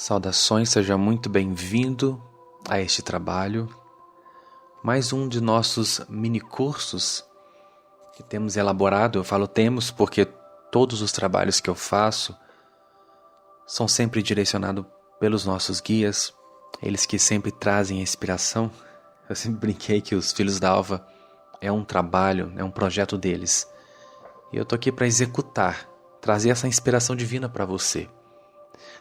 Saudações, seja muito bem-vindo a este trabalho. Mais um de nossos mini-cursos que temos elaborado. Eu falo temos porque todos os trabalhos que eu faço são sempre direcionados pelos nossos guias, eles que sempre trazem a inspiração. Eu sempre brinquei que os Filhos da Alva é um trabalho, é um projeto deles. E eu estou aqui para executar, trazer essa inspiração divina para você.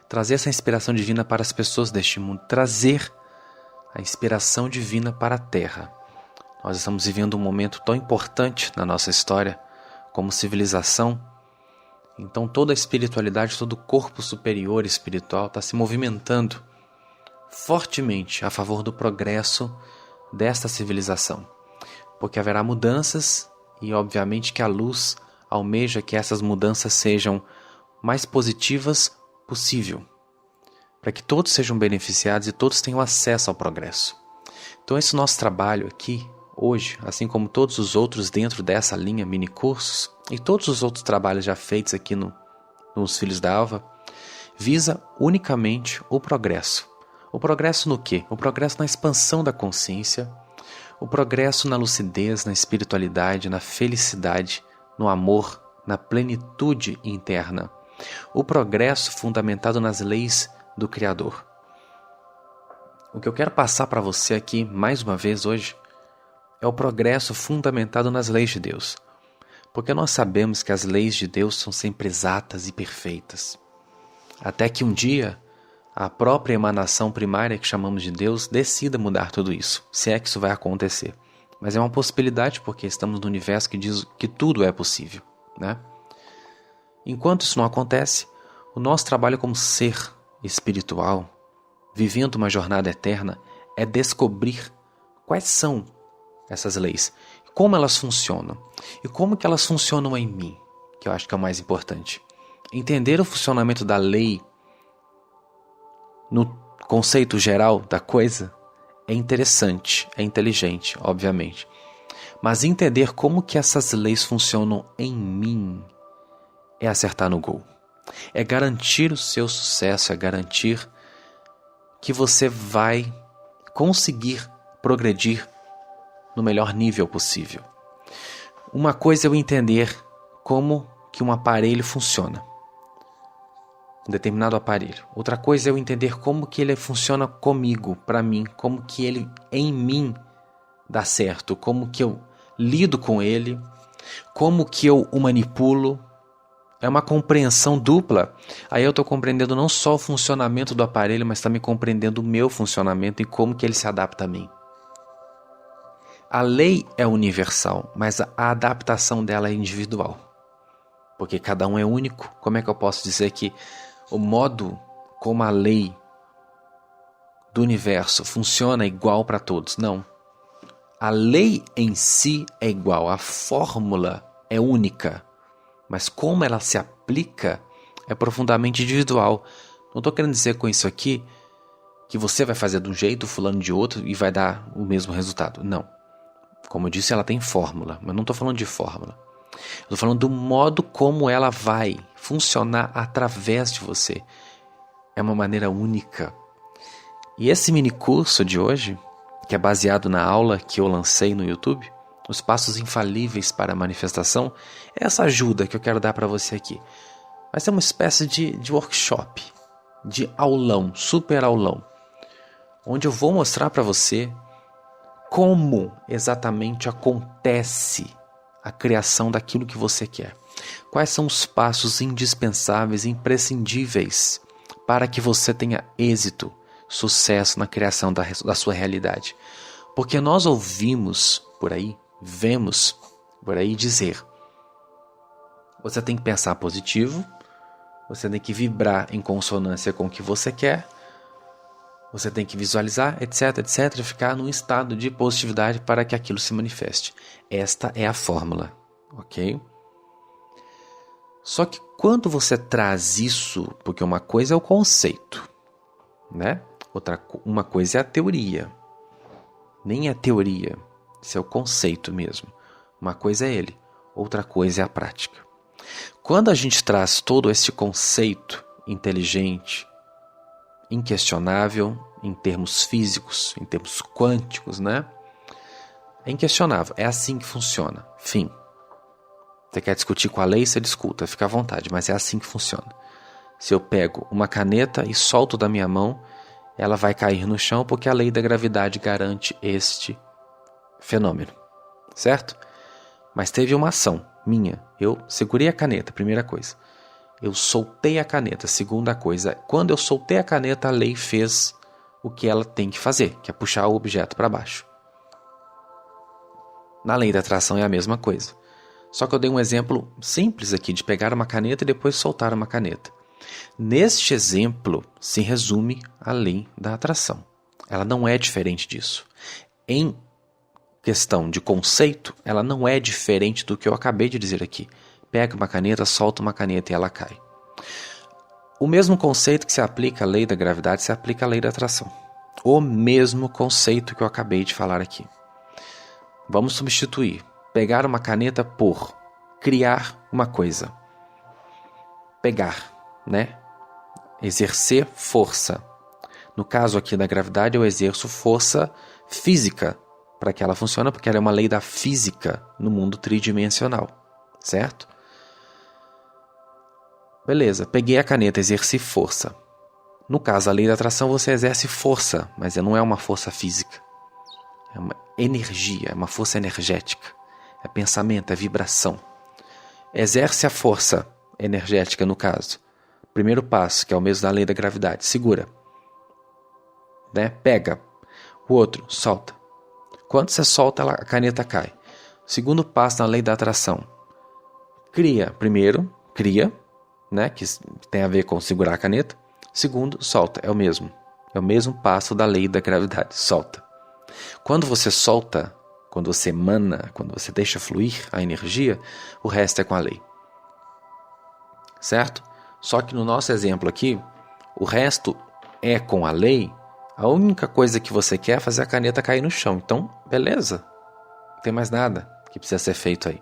Trazer essa inspiração divina para as pessoas deste mundo. Trazer a inspiração divina para a Terra. Nós estamos vivendo um momento tão importante na nossa história como civilização. Então toda a espiritualidade, todo o corpo superior espiritual está se movimentando fortemente a favor do progresso desta civilização. Porque haverá mudanças e obviamente que a luz almeja que essas mudanças sejam mais positivas possível, para que todos sejam beneficiados e todos tenham acesso ao progresso. Então esse nosso trabalho aqui, hoje, assim como todos os outros dentro dessa linha mini-cursos, e todos os outros trabalhos já feitos aqui nos Filhos da Alva, visa unicamente o progresso. O progresso no quê? O progresso na expansão da consciência, o progresso na lucidez, na espiritualidade, na felicidade, no amor, na plenitude interna. O progresso fundamentado nas leis do Criador. O que eu quero passar para você aqui, mais uma vez hoje, é o progresso fundamentado nas leis de Deus. Porque nós sabemos que as leis de Deus são sempre exatas e perfeitas. Até que um dia, a própria emanação primária que chamamos de Deus decida mudar tudo isso, se é que isso vai acontecer. Mas é uma possibilidade porque estamos no universo que diz que tudo é possível, né? Enquanto isso não acontece, o nosso trabalho como ser espiritual, vivendo uma jornada eterna, é descobrir quais são essas leis, como elas funcionam e como que elas funcionam em mim, que eu acho que é o mais importante. Entender o funcionamento da lei no conceito geral da coisa é interessante, é inteligente, obviamente. Mas entender como que essas leis funcionam em mim é acertar no gol. É garantir o seu sucesso, é garantir que você vai conseguir progredir no melhor nível possível. Uma coisa é eu entender como que um aparelho funciona, um determinado aparelho. Outra coisa é eu entender como que ele funciona comigo, para mim, como que ele em mim dá certo, como que eu lido com ele, como que eu o manipulo. É uma compreensão dupla. Aí eu estou compreendendo não só o funcionamento do aparelho, mas também compreendendo o meu funcionamento e como que ele se adapta a mim. A lei é universal, mas a adaptação dela é individual. Porque cada um é único. Como é que eu posso dizer que o modo como a lei do universo funciona é igual para todos? Não. A lei em si é igual, a fórmula é única. Mas como ela se aplica é profundamente individual. Não estou querendo dizer com isso aqui que você vai fazer de um jeito, fulano de outro e vai dar o mesmo resultado. Não. Como eu disse, ela tem fórmula, mas não estou falando de fórmula. Estou falando do modo como ela vai funcionar através de você. É uma maneira única. E esse mini curso de hoje, que é baseado na aula que eu lancei no YouTube, os passos infalíveis para a manifestação, é essa ajuda que eu quero dar para você aqui. Vai ser uma espécie de workshop, de aulão, super aulão, onde eu vou mostrar para você como exatamente acontece a criação daquilo que você quer. Quais são os passos indispensáveis, imprescindíveis, para que você tenha êxito, sucesso na criação da sua realidade. Porque nós ouvimos por aí, vemos por aí dizer: você tem que pensar positivo, você tem que vibrar em consonância com o que você quer, você tem que visualizar, etc, etc, ficar num estado de positividade para que aquilo se manifeste. Esta é a fórmula, ok? Só que quando você traz isso, porque uma coisa é o conceito, né? Uma coisa é a teoria. Nem é teoria, isso é o conceito mesmo. Uma coisa é ele, outra coisa é a prática. Quando a gente traz todo esse conceito inteligente, inquestionável em termos físicos, em termos quânticos, né? É inquestionável, é assim que funciona. Fim. Você quer discutir com a lei, você discuta, fica à vontade, mas é assim que funciona. Se eu pego uma caneta e solto da minha mão, ela vai cair no chão porque a lei da gravidade garante este fenômeno, certo? Mas teve uma ação minha. Eu segurei a caneta, primeira coisa. Eu soltei a caneta, segunda coisa. Quando eu soltei a caneta, a lei fez o que ela tem que fazer, que é puxar o objeto para baixo. Na lei da atração é a mesma coisa. Só que eu dei um exemplo simples aqui de pegar uma caneta e depois soltar uma caneta. Neste exemplo se resume a lei da atração. Ela não é diferente disso. Em questão de conceito, ela não é diferente do que eu acabei de dizer aqui. Pega uma caneta, solta uma caneta e ela cai. O mesmo conceito que se aplica à lei da gravidade se aplica à lei da atração. O mesmo conceito que eu acabei de falar aqui. Vamos substituir. Pegar uma caneta por criar uma coisa. Pegar, né? Exercer força. No caso aqui da gravidade, eu exerço força física para que ela funcione, porque ela é uma lei da física no mundo tridimensional, certo? Beleza, peguei a caneta, exerci força. No caso, a lei da atração, você exerce força, mas não é uma força física. É uma energia, é uma força energética. É pensamento, é vibração. Exerce a força energética, no caso. Primeiro passo, que é o mesmo da lei da gravidade. Segura. Né? Pega. O outro, solta. Quando você solta, a caneta cai. Segundo passo na lei da atração. Cria. Primeiro, cria, né? Que tem a ver com segurar a caneta. Segundo, solta. É o mesmo. É o mesmo passo da lei da gravidade. Solta. Quando você solta, quando você emana, quando você deixa fluir a energia, o resto é com a lei. Certo? Só que no nosso exemplo aqui, o resto é com a lei. A única coisa que você quer é fazer a caneta cair no chão. Então, beleza. Não tem mais nada que precisa ser feito aí.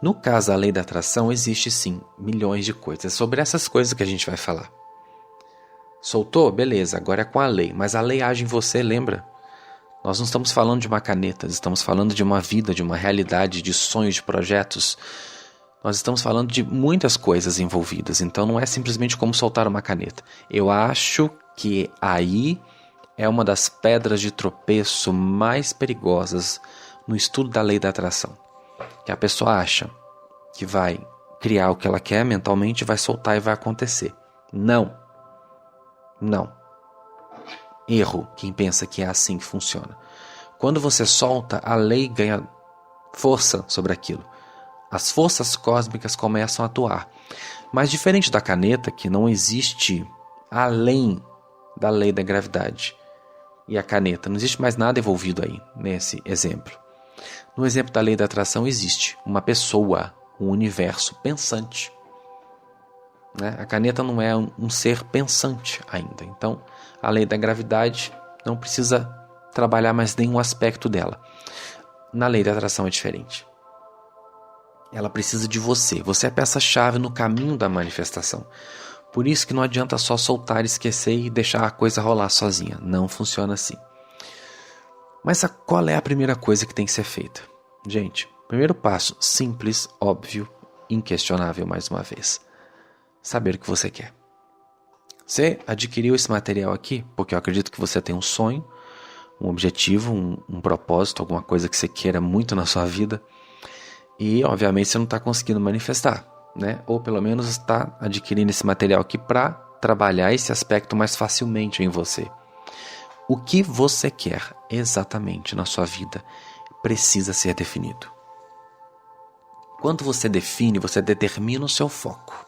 No caso da lei da atração, existe sim milhões de coisas. É sobre essas coisas que a gente vai falar. Soltou? Beleza, agora é com a lei. Mas a lei age em você, lembra? Nós não estamos falando de uma caneta, estamos falando de uma vida, de uma realidade, de sonhos, de projetos. Nós estamos falando de muitas coisas envolvidas, então não é simplesmente como soltar uma caneta. Eu acho que aí é uma das pedras de tropeço mais perigosas no estudo da lei da atração. Que a pessoa acha que vai criar o que ela quer mentalmente, vai soltar e vai acontecer. Não. Não. Erro quem pensa que é assim que funciona. Quando você solta, a lei ganha força sobre aquilo. As forças cósmicas começam a atuar. Mas diferente da caneta, que não existe além da lei da gravidade e a caneta, não existe mais nada envolvido aí nesse exemplo. No exemplo da lei da atração existe uma pessoa, um universo pensante. Né? A caneta não é um ser pensante ainda. Então, a lei da gravidade não precisa trabalhar mais nenhum aspecto dela. Na lei da atração é diferente. Ela precisa de você. Você é a peça-chave no caminho da manifestação. Por isso que não adianta só soltar, esquecer e deixar a coisa rolar sozinha. Não funciona assim. Mas qual é a primeira coisa que tem que ser feita? Gente, primeiro passo, simples, óbvio, inquestionável mais uma vez. Saber o que você quer. Você adquiriu esse material aqui porque eu acredito que você tem um sonho, um objetivo, um propósito, alguma coisa que você queira muito na sua vida. E, obviamente, você não está conseguindo manifestar, né? Ou, pelo menos, está adquirindo esse material aqui para trabalhar esse aspecto mais facilmente em você. O que você quer exatamente na sua vida precisa ser definido. Quando você define, você determina o seu foco,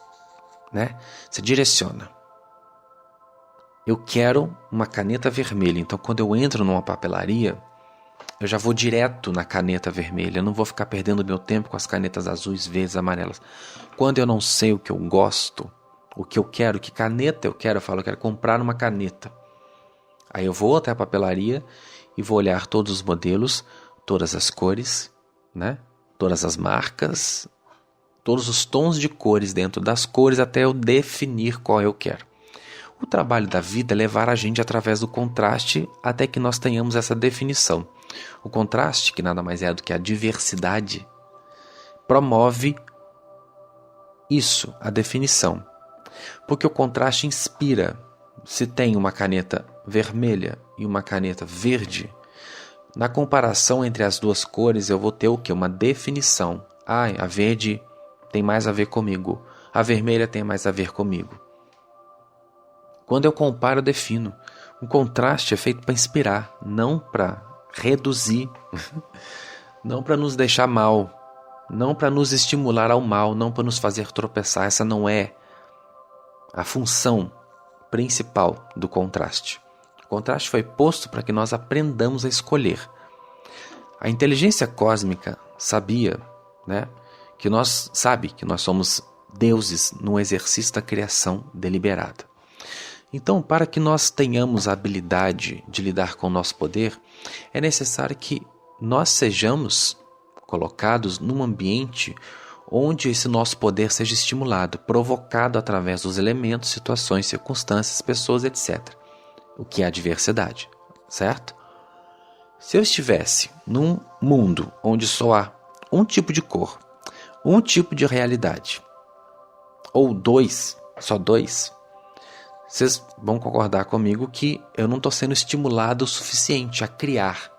né? Você direciona. Eu quero uma caneta vermelha, então quando eu entro numa papelaria, eu já vou direto na caneta vermelha, eu não vou ficar perdendo meu tempo com as canetas azuis, verdes, amarelas. Quando eu não sei o que eu gosto, o que eu quero, que caneta eu quero, eu falo, eu quero comprar uma caneta. Aí eu vou até a papelaria e vou olhar todos os modelos, todas as cores, né? Todas as marcas, todos os tons de cores dentro das cores até eu definir qual eu quero. O trabalho da vida é levar a gente através do contraste até que nós tenhamos essa definição. O contraste, que nada mais é do que a diversidade, promove isso, a definição. Porque o contraste inspira. Se tem uma caneta vermelha e uma caneta verde, na comparação entre as duas cores eu vou ter o quê? Uma definição. A verde tem mais a ver comigo. A vermelha tem mais a ver comigo. Quando eu comparo, eu defino. O contraste é feito para inspirar, não para reduzir, não para nos deixar mal, não para nos estimular ao mal, não para nos fazer tropeçar. Essa não é a função principal do contraste. O contraste foi posto para que nós aprendamos a escolher. A inteligência cósmica sabia, que nós somos deuses no exercício da criação deliberada. Então, para que nós tenhamos a habilidade de lidar com o nosso poder, é necessário que nós sejamos colocados num ambiente onde esse nosso poder seja estimulado, provocado através dos elementos, situações, circunstâncias, pessoas, etc. O que é a diversidade, certo? Se eu estivesse num mundo onde só há um tipo de cor, um tipo de realidade, ou só dois, vocês vão concordar comigo que eu não estou sendo estimulado o suficiente a criar.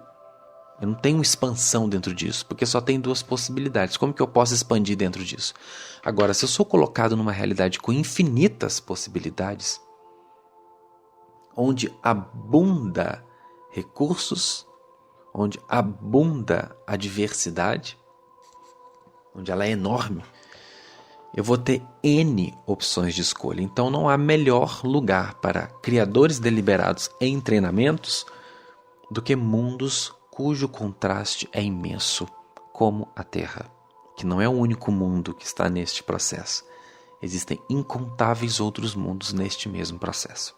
Eu não tenho expansão dentro disso, porque só tem duas possibilidades. Como que eu posso expandir dentro disso? Agora, se eu sou colocado numa realidade com infinitas possibilidades, onde abunda recursos, onde abunda a diversidade, onde ela é enorme, eu vou ter N opções de escolha. Então não há melhor lugar para criadores deliberados em treinamentos do que mundos cujo contraste é imenso, como a Terra, que não é o único mundo que está neste processo. Existem incontáveis outros mundos neste mesmo processo.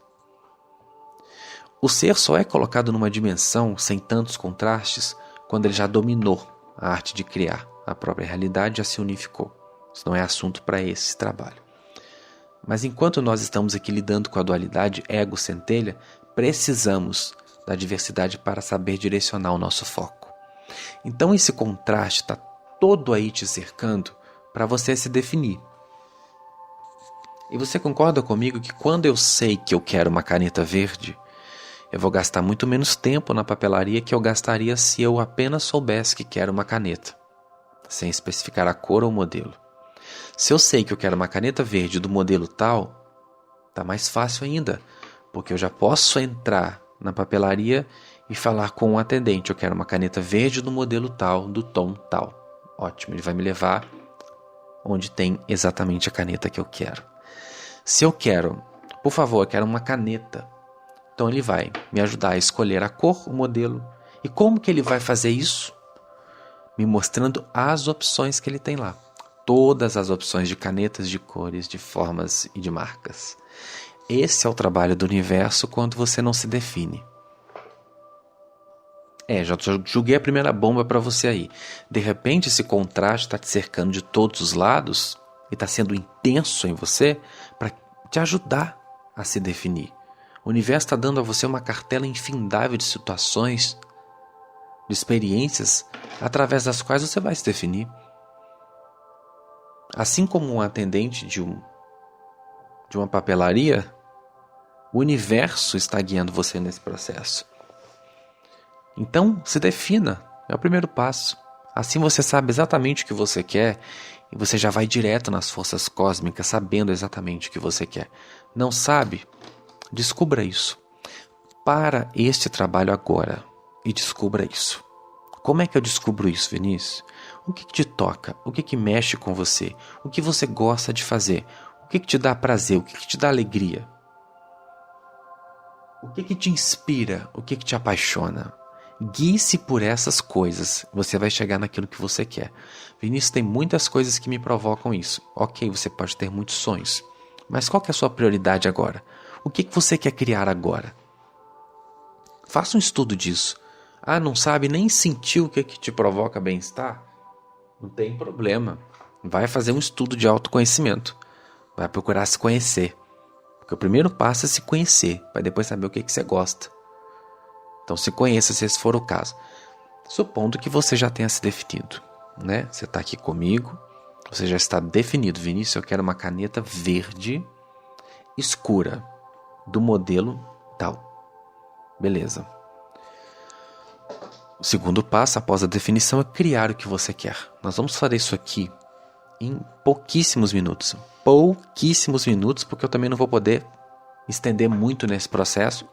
O ser só é colocado numa dimensão sem tantos contrastes quando ele já dominou a arte de criar a própria realidade, já se unificou. Isso não é assunto para esse trabalho. Mas enquanto nós estamos aqui lidando com a dualidade ego-centelha, precisamos da diversidade para saber direcionar o nosso foco. Então esse contraste está todo aí te cercando para você se definir. E você concorda comigo que quando eu sei que eu quero uma caneta verde, eu vou gastar muito menos tempo na papelaria que eu gastaria se eu apenas soubesse que quero uma caneta, sem especificar a cor ou o modelo. Se eu sei que eu quero uma caneta verde do modelo tal, tá mais fácil ainda, porque eu já posso entrar na papelaria e falar com o atendente, eu quero uma caneta verde do modelo tal, do tom tal. Ótimo, ele vai me levar onde tem exatamente a caneta que eu quero. Se eu quero, por favor, eu quero uma caneta, então ele vai me ajudar a escolher a cor, o modelo. E como que ele vai fazer isso? Me mostrando as opções que ele tem lá. Todas as opções de canetas, de cores, de formas e de marcas. Esse é o trabalho do universo quando você não se define. Já joguei a primeira bomba para você aí. De repente esse contraste está te cercando de todos os lados e está sendo intenso em você para te ajudar a se definir. O universo está dando a você uma cartela infindável de situações, de experiências, através das quais você vai se definir. Assim como um atendente de uma papelaria, o universo está guiando você nesse processo. Então, se defina, é o primeiro passo. Assim você sabe exatamente o que você quer e você já vai direto nas forças cósmicas sabendo exatamente o que você quer. Não sabe? Descubra isso. Para este trabalho agora e descubra isso. Como é que eu descubro isso, Vinícius? O que te toca? O que mexe com você? O que você gosta de fazer? O que te dá prazer? O que te dá alegria? O que te inspira? O que te apaixona? Guie-se por essas coisas. Você vai chegar naquilo que você quer. Vinícius, tem muitas coisas que me provocam isso. Ok, você pode ter muitos sonhos. Mas qual que é a sua prioridade agora? O que você quer criar agora? Faça um estudo disso. Não sabe nem sentir o que te provoca bem-estar? Não tem problema. Vai fazer um estudo de autoconhecimento. Vai procurar se conhecer. Porque o primeiro passo é se conhecer, para depois saber o que você gosta. Então se conheça, se esse for o caso. Supondo que você já tenha se definido, né? Você está aqui comigo, você já está definido. Vinícius, eu quero uma caneta verde escura, do modelo tal. Beleza. O segundo passo, após a definição, é criar o que você quer. Nós vamos fazer isso aqui em pouquíssimos minutos. Pouquíssimos minutos, porque eu também não vou poder estender muito nesse processo.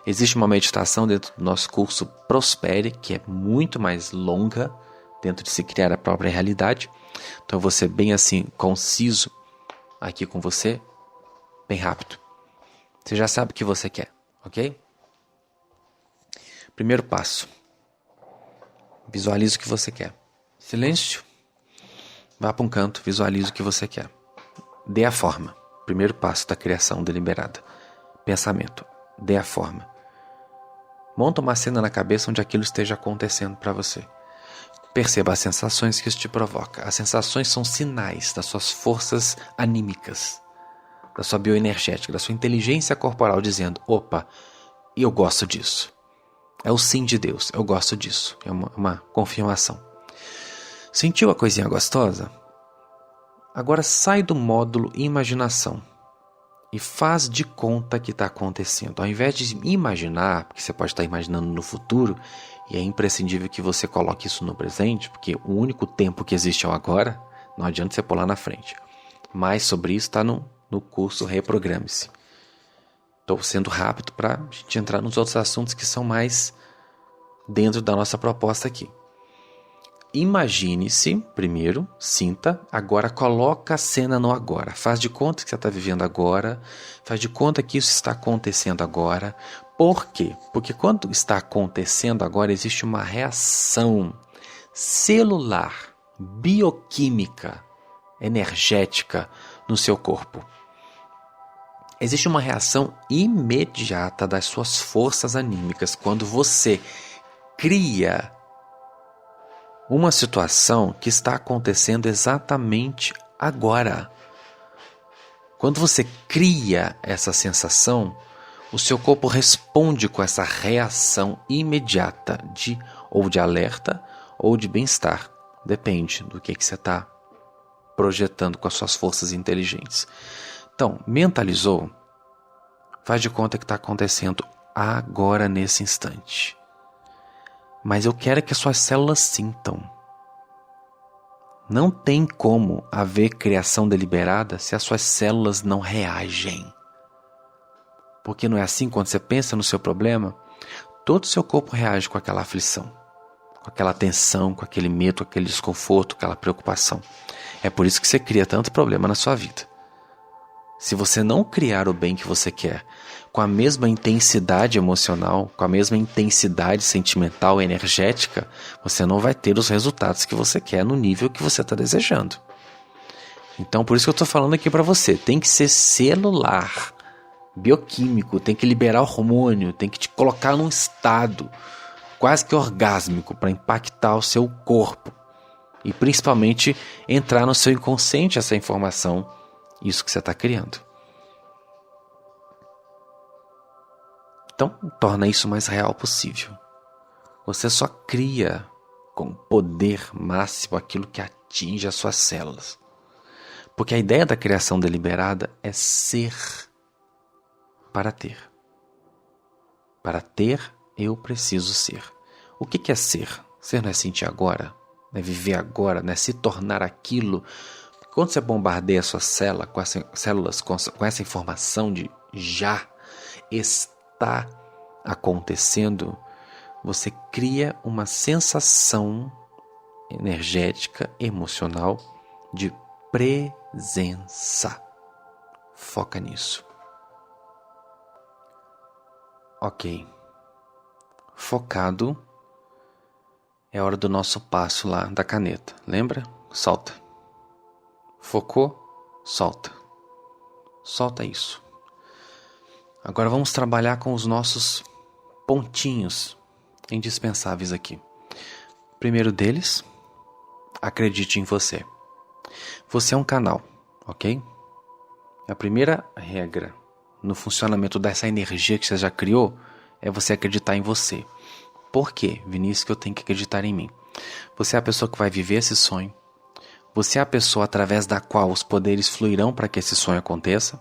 Existe uma meditação dentro do nosso curso Prospere, que é muito mais longa, dentro de se criar a própria realidade. Então eu vou ser bem assim, conciso aqui com você, bem rápido. Você já sabe o que você quer, ok? Primeiro passo. Visualize o que você quer. Silêncio. Vá para um canto, visualize o que você quer. Dê a forma. Primeiro passo da criação deliberada. Pensamento. Dê a forma. Monta uma cena na cabeça onde aquilo esteja acontecendo para você. Perceba as sensações que isso te provoca. As sensações são sinais das suas forças anímicas, da sua bioenergética, da sua inteligência corporal dizendo, opa, eu gosto disso. É o sim de Deus, eu gosto disso. É uma confirmação. Sentiu a coisinha gostosa? Agora sai do módulo imaginação e faz de conta que está acontecendo. Ao invés de imaginar, porque você pode estar imaginando no futuro, e é imprescindível que você coloque isso no presente, porque o único tempo que existe é o agora, não adianta você pular na frente. Mais sobre isso está no curso Reprograme-se. Estou sendo rápido para a gente entrar nos outros assuntos que são mais dentro da nossa proposta aqui. Imagine-se, primeiro, sinta, agora coloca a cena no agora. Faz de conta que você está vivendo agora, faz de conta que isso está acontecendo agora. Por quê? Porque quando está acontecendo agora, existe uma reação celular, bioquímica, energética no seu corpo. Existe uma reação imediata das suas forças anímicas quando você cria uma situação que está acontecendo exatamente agora. Quando você cria essa sensação, o seu corpo responde com essa reação imediata ou de alerta ou de bem-estar. Depende do que você está projetando com as suas forças inteligentes. Então, mentalizou? Faz de conta que está acontecendo agora, nesse instante. Mas eu quero que as suas células sintam. Não tem como haver criação deliberada se as suas células não reagem. Porque não é assim quando você pensa no seu problema, todo o seu corpo reage com aquela aflição, com aquela tensão, com aquele medo, com aquele desconforto, com aquela preocupação. É por isso que você cria tanto problema na sua vida. Se você não criar o bem que você quer, com a mesma intensidade emocional, com a mesma intensidade sentimental e energética, você não vai ter os resultados que você quer no nível que você está desejando. Então, por isso que eu estou falando aqui para você, tem que ser celular, bioquímico, tem que liberar hormônio, tem que te colocar num estado quase que orgásmico para impactar o seu corpo e principalmente entrar no seu inconsciente essa informação, isso que você está criando. Então, torna isso o mais real possível. Você só cria com poder máximo aquilo que atinge as suas células. Porque a ideia da criação deliberada é ser para ter. Para ter, eu preciso ser. O que é ser? Ser não é sentir agora, não é viver agora, não é se tornar aquilo. Quando você bombardeia a sua célula com células com essa informação de já está acontecendo, você cria uma sensação energética, emocional de presença. Foca nisso. Ok. Focado, é hora do nosso passo lá da caneta. Lembra? Solta. Focou? Solta. Solta isso. Agora vamos trabalhar com os nossos pontinhos indispensáveis aqui. Primeiro deles, acredite em você. Você é um canal, ok? A primeira regra no funcionamento dessa energia que você já criou é você acreditar em você. Por quê, Vinícius, que eu tenho que acreditar em mim? Você é a pessoa que vai viver esse sonho. Você é a pessoa através da qual os poderes fluirão para que esse sonho aconteça.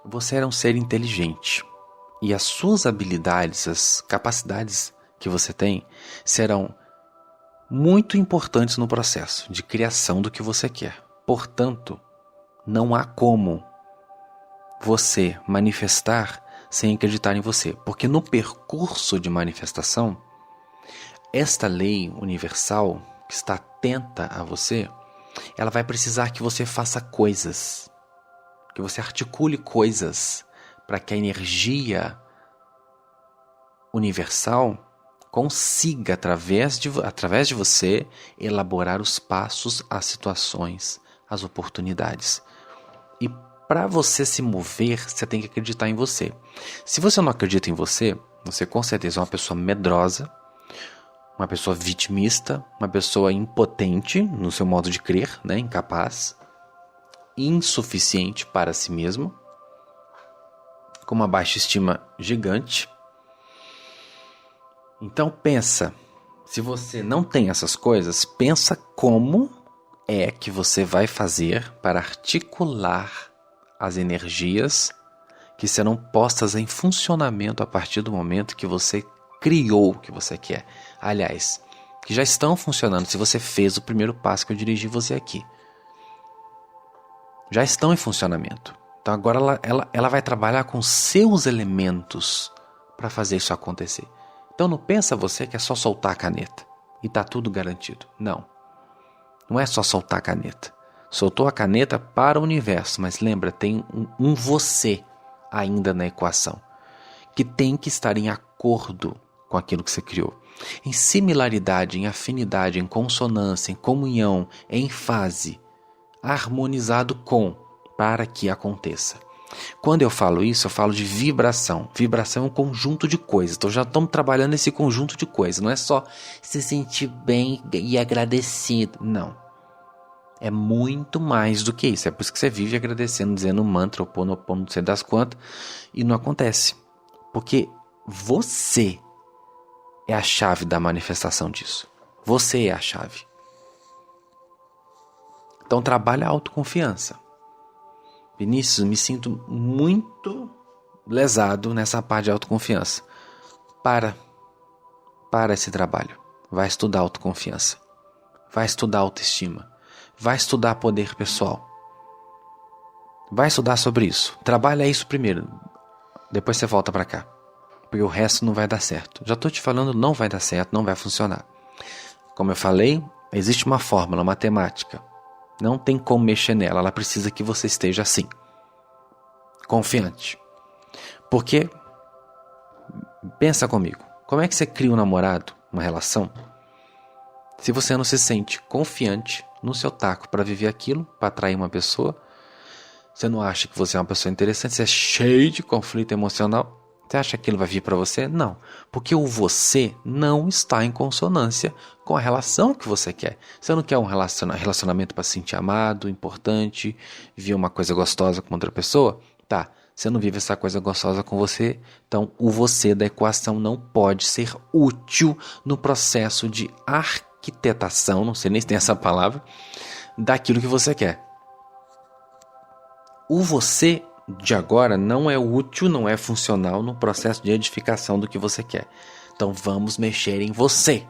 Você é um ser inteligente. E as suas habilidades, as capacidades que você tem, serão muito importantes no processo de criação do que você quer. Portanto, não há como você manifestar sem acreditar em você. Porque no percurso de manifestação, esta lei universal que está atenta a você, ela vai precisar que você faça coisas, que você articule coisas para que a energia universal consiga, através de você, elaborar os passos, as situações, as oportunidades. E para você se mover, você tem que acreditar em você. Se você não acredita em você, você com certeza é uma pessoa medrosa, uma pessoa vitimista, uma pessoa impotente no seu modo de crer, né? Incapaz, insuficiente para si mesmo, com uma baixa estima gigante. Então pensa, se você não tem essas coisas, pensa como é que você vai fazer para articular as energias que serão postas em funcionamento a partir do momento que você criou o que você quer. Aliás, que já estão funcionando se você fez o primeiro passo que eu dirigi você aqui. Já estão em funcionamento. Então agora ela vai trabalhar com seus elementos para fazer isso acontecer. Então não pensa você que é só soltar a caneta e está tudo garantido. Não. Não é só soltar a caneta. Soltou a caneta para o universo, mas lembra, tem um você ainda na equação, que tem que estar em acordo com aquilo que você criou. Em similaridade, em afinidade, em consonância, em comunhão, em fase, harmonizado com, para que aconteça. Quando eu falo isso, eu falo de vibração. Vibração é um conjunto de coisas. Então já estamos trabalhando esse conjunto de coisas. Não é só se sentir bem e agradecido. Não. É muito mais do que isso. É por isso que você vive agradecendo, dizendo um mantra, ou não sei das quantas, e não acontece. Porque você é a chave da manifestação disso. Você é a chave. Então trabalha a autoconfiança. Vinícius, me sinto muito lesado nessa parte de autoconfiança. Para esse trabalho. Vai estudar autoconfiança. Vai estudar autoestima. Vai estudar poder pessoal. Vai estudar sobre isso. Trabalha isso primeiro. Depois você volta para cá. Porque o resto não vai dar certo. Já estou te falando, não vai dar certo, não vai funcionar. Como eu falei, existe uma fórmula matemática. Não tem como mexer nela. Ela precisa que você esteja assim. Confiante. Porque, pensa comigo. Como é que você cria um namorado, uma relação, se você não se sente confiante no seu taco para viver aquilo, para atrair uma pessoa? Você não acha que você é uma pessoa interessante? Você é cheio de conflito emocional? Você acha que aquilo vai vir para você? Não. Porque o você não está em consonância com a relação que você quer. Você não quer um relacionamento para se sentir amado, importante, viver uma coisa gostosa com outra pessoa? Tá. Você não vive essa coisa gostosa com você, então o você da equação não pode ser útil no processo de arquitetação, não sei nem se tem essa palavra, daquilo que você quer. O você de agora não é útil, não é funcional no processo de edificação do que você quer. Então vamos mexer em você.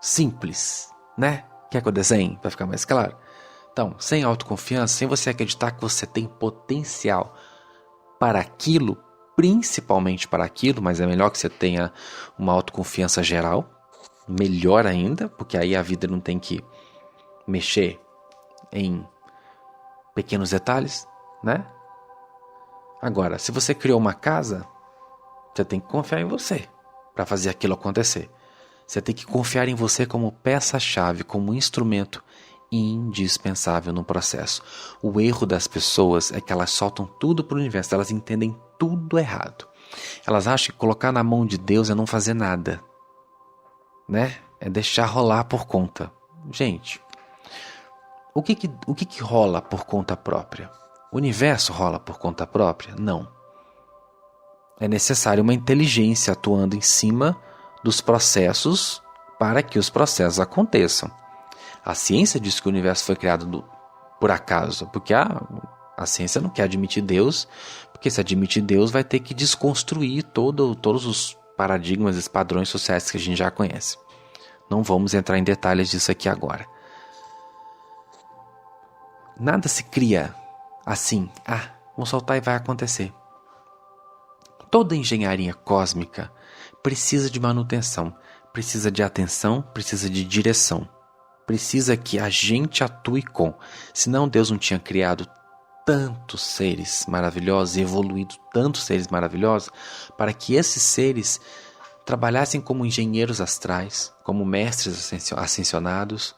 Simples, né? Quer que eu desenhe para ficar mais claro? Então, sem autoconfiança, sem você acreditar que você tem potencial para aquilo, principalmente para aquilo, mas é melhor que você tenha uma autoconfiança geral, melhor ainda, porque aí a vida não tem que mexer em pequenos detalhes, né? Agora, se você criou uma casa, você tem que confiar em você para fazer aquilo acontecer. Você tem que confiar em você como peça-chave, como instrumento indispensável no processo. O erro das pessoas é que elas soltam tudo para o universo, elas entendem tudo errado. Elas acham que colocar na mão de Deus é não fazer nada, né? É deixar rolar por conta. Gente, o que rola por conta própria? O universo rola por conta própria? Não. É necessário uma inteligência atuando em cima dos processos para que os processos aconteçam. A ciência diz que o universo foi criado por acaso, porque a ciência não quer admitir Deus, porque se admitir Deus vai ter que desconstruir todos os paradigmas e padrões sociais que a gente já conhece. Não vamos entrar em detalhes disso aqui agora. Nada se cria assim, vamos soltar e vai acontecer. Toda engenharia cósmica precisa de manutenção, precisa de atenção, precisa de direção. Precisa que a gente atue com. Senão Deus não tinha criado tantos seres maravilhosos e evoluído tantos seres maravilhosos para que esses seres trabalhassem como engenheiros astrais, como mestres ascensionados.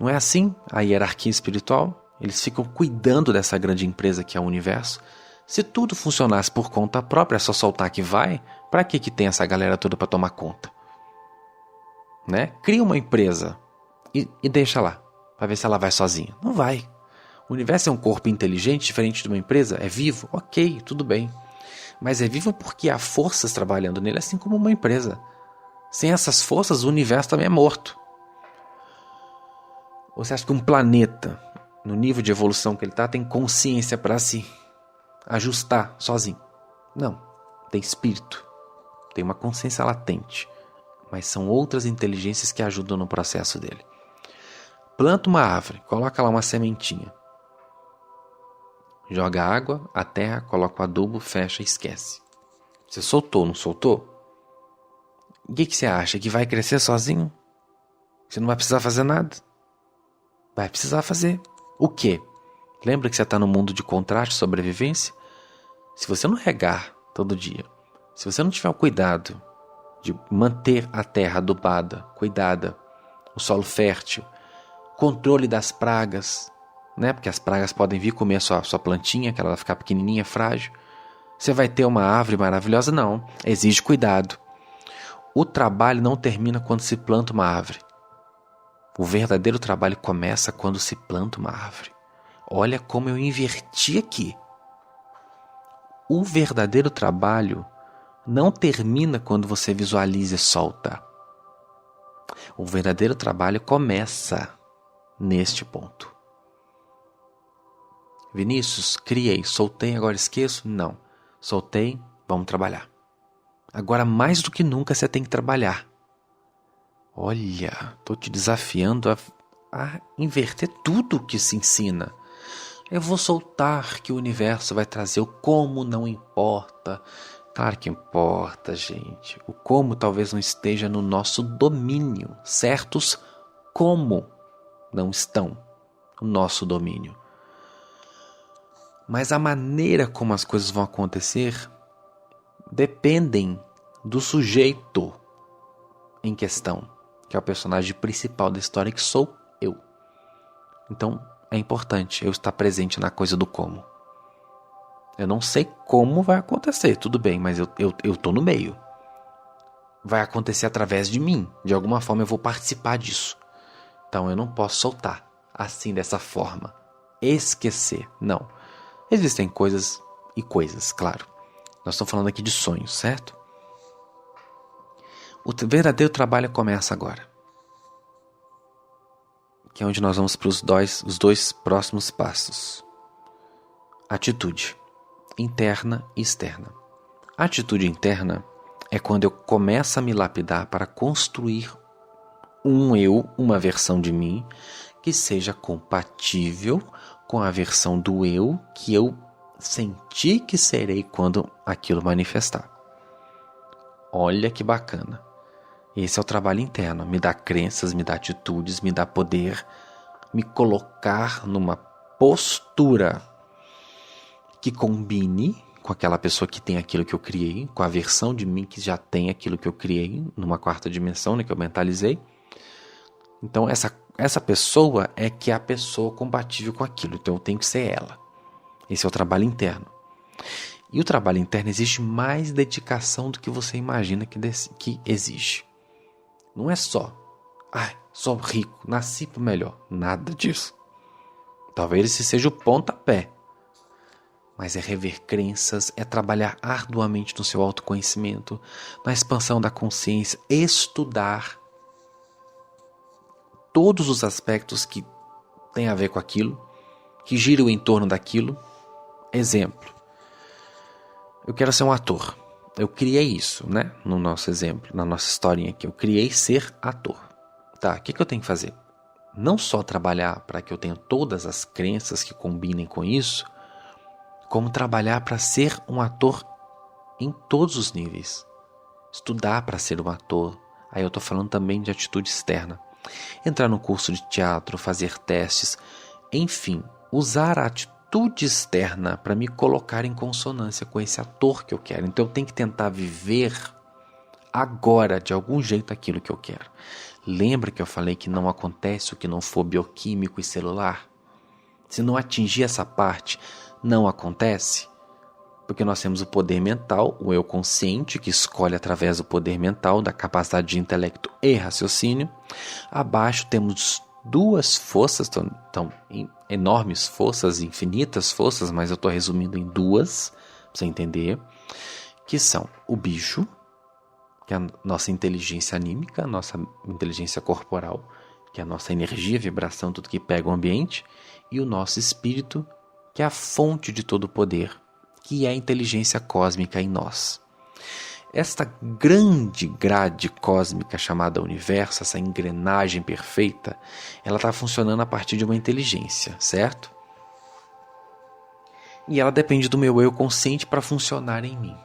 Não é assim a hierarquia espiritual? Eles ficam cuidando dessa grande empresa que é o universo. Se tudo funcionasse por conta própria, é só soltar que vai, para que tem essa galera toda para tomar conta? Né? Cria uma empresa e deixa lá, para ver se ela vai sozinha. Não vai. O universo é um corpo inteligente, diferente de uma empresa? É vivo? Ok, tudo bem. Mas é vivo porque há forças trabalhando nele, assim como uma empresa. Sem essas forças, o universo também é morto. Você acha que um planeta, no nível de evolução que ele está, tem consciência para se ajustar sozinho? Não. Tem espírito. Tem uma consciência latente. Mas são outras inteligências que ajudam no processo dele. Planta uma árvore, coloca lá uma sementinha. Joga água, a terra, coloca o adubo, fecha e esquece. Você soltou, não soltou? O que você acha? Que vai crescer sozinho? Você não vai precisar fazer nada? Vai precisar fazer. O quê? Lembra que você está no mundo de contraste e sobrevivência? Se você não regar todo dia, se você não tiver o cuidado de manter a terra adubada, cuidada, o solo fértil, controle das pragas, né? Porque as pragas podem vir comer a sua plantinha, que ela vai ficar pequenininha, frágil. Você vai ter uma árvore maravilhosa? Não, exige cuidado. O trabalho não termina quando se planta uma árvore. O verdadeiro trabalho começa quando se planta uma árvore. Olha como eu inverti aqui. O verdadeiro trabalho não termina quando você visualiza e solta. O verdadeiro trabalho começa neste ponto. Vinícius, criei, soltei, agora esqueço? Não. Soltei, vamos trabalhar. Agora mais do que nunca você tem que trabalhar. Olha, estou te desafiando a inverter tudo que se ensina. Eu vou soltar que o universo vai trazer o como não importa. Claro que importa, gente. O como talvez não esteja no nosso domínio. Certos como não estão no nosso domínio. Mas a maneira como as coisas vão acontecer dependem do sujeito em questão, que é o personagem principal da história, que sou eu. Então é importante eu estar presente na coisa do como. Eu não sei como vai acontecer, tudo bem, mas eu tô no meio. Vai acontecer através de mim. De alguma forma eu vou participar disso. Então eu não posso soltar assim, dessa forma. Esquecer, não. Existem coisas e coisas, claro. Nós estamos falando aqui de sonhos, certo? O verdadeiro trabalho começa agora. Que é onde nós vamos para os dois próximos passos. Atitude. Interna e externa. A atitude interna é quando eu começo a me lapidar para construir um eu, uma versão de mim, que seja compatível com a versão do eu que eu senti que serei quando aquilo manifestar. Olha que bacana. Esse é o trabalho interno. Me dá crenças, me dá atitudes, me dá poder, me colocar numa postura que combine com aquela pessoa que tem aquilo que eu criei, com a versão de mim que já tem aquilo que eu criei, numa quarta dimensão, né, que eu mentalizei. Então essa pessoa é que é a pessoa compatível com aquilo, então eu tenho que ser ela. Esse é o trabalho interno. E o trabalho interno exige mais dedicação do que você imagina que exige. Não é só, sou rico, nasci pro melhor. Nada disso. Talvez esse seja o pontapé. Mas é rever crenças, é trabalhar arduamente no seu autoconhecimento, na expansão da consciência, estudar todos os aspectos que têm a ver com aquilo, que giram em torno daquilo. Exemplo, eu quero ser um ator. Eu criei isso, né? No nosso exemplo, na nossa historinha aqui. Eu criei ser ator. Tá, o que eu tenho que fazer? Não só trabalhar para que eu tenha todas as crenças que combinem com isso, como trabalhar para ser um ator em todos os níveis. Estudar para ser um ator. Aí eu estou falando também de atitude externa. Entrar no curso de teatro, fazer testes, enfim, usar a atitude externa para me colocar em consonância com esse ator que eu quero. Então eu tenho que tentar viver agora, de algum jeito, aquilo que eu quero. Lembra que eu falei que não acontece o que não for bioquímico e celular? Se não atingir essa parte, não acontece? Porque nós temos o poder mental, o eu consciente, que escolhe através do poder mental, da capacidade de intelecto e raciocínio. Abaixo temos duas forças, tão enormes forças, infinitas forças, mas eu estou resumindo em duas, para você entender, que são o bicho, que é a nossa inteligência anímica, a nossa inteligência corporal, que é a nossa energia, vibração, tudo que pega o ambiente, e o nosso espírito, que é a fonte de todo o poder, que é a inteligência cósmica em nós. Esta grande grade cósmica chamada universo, essa engrenagem perfeita, ela está funcionando a partir de uma inteligência, certo? E ela depende do meu eu consciente para funcionar em mim.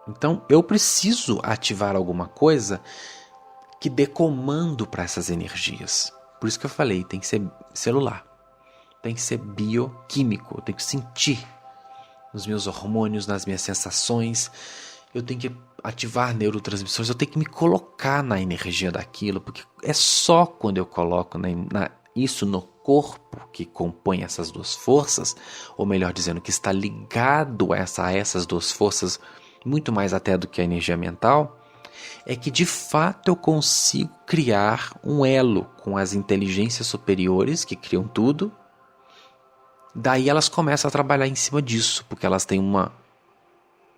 Então eu preciso ativar alguma coisa que dê comando para essas energias. Por isso que eu falei, tem que ser celular, tem que ser bioquímico, eu tenho que sentir nos meus hormônios, nas minhas sensações, eu tenho que ativar neurotransmissores, eu tenho que me colocar na energia daquilo, porque é só quando eu coloco isso no corpo que compõe essas duas forças, ou melhor dizendo, que está ligado a essas duas forças, muito mais até do que a energia mental, é que de fato eu consigo criar um elo com as inteligências superiores que criam tudo. Daí elas começam a trabalhar em cima disso, porque elas têm uma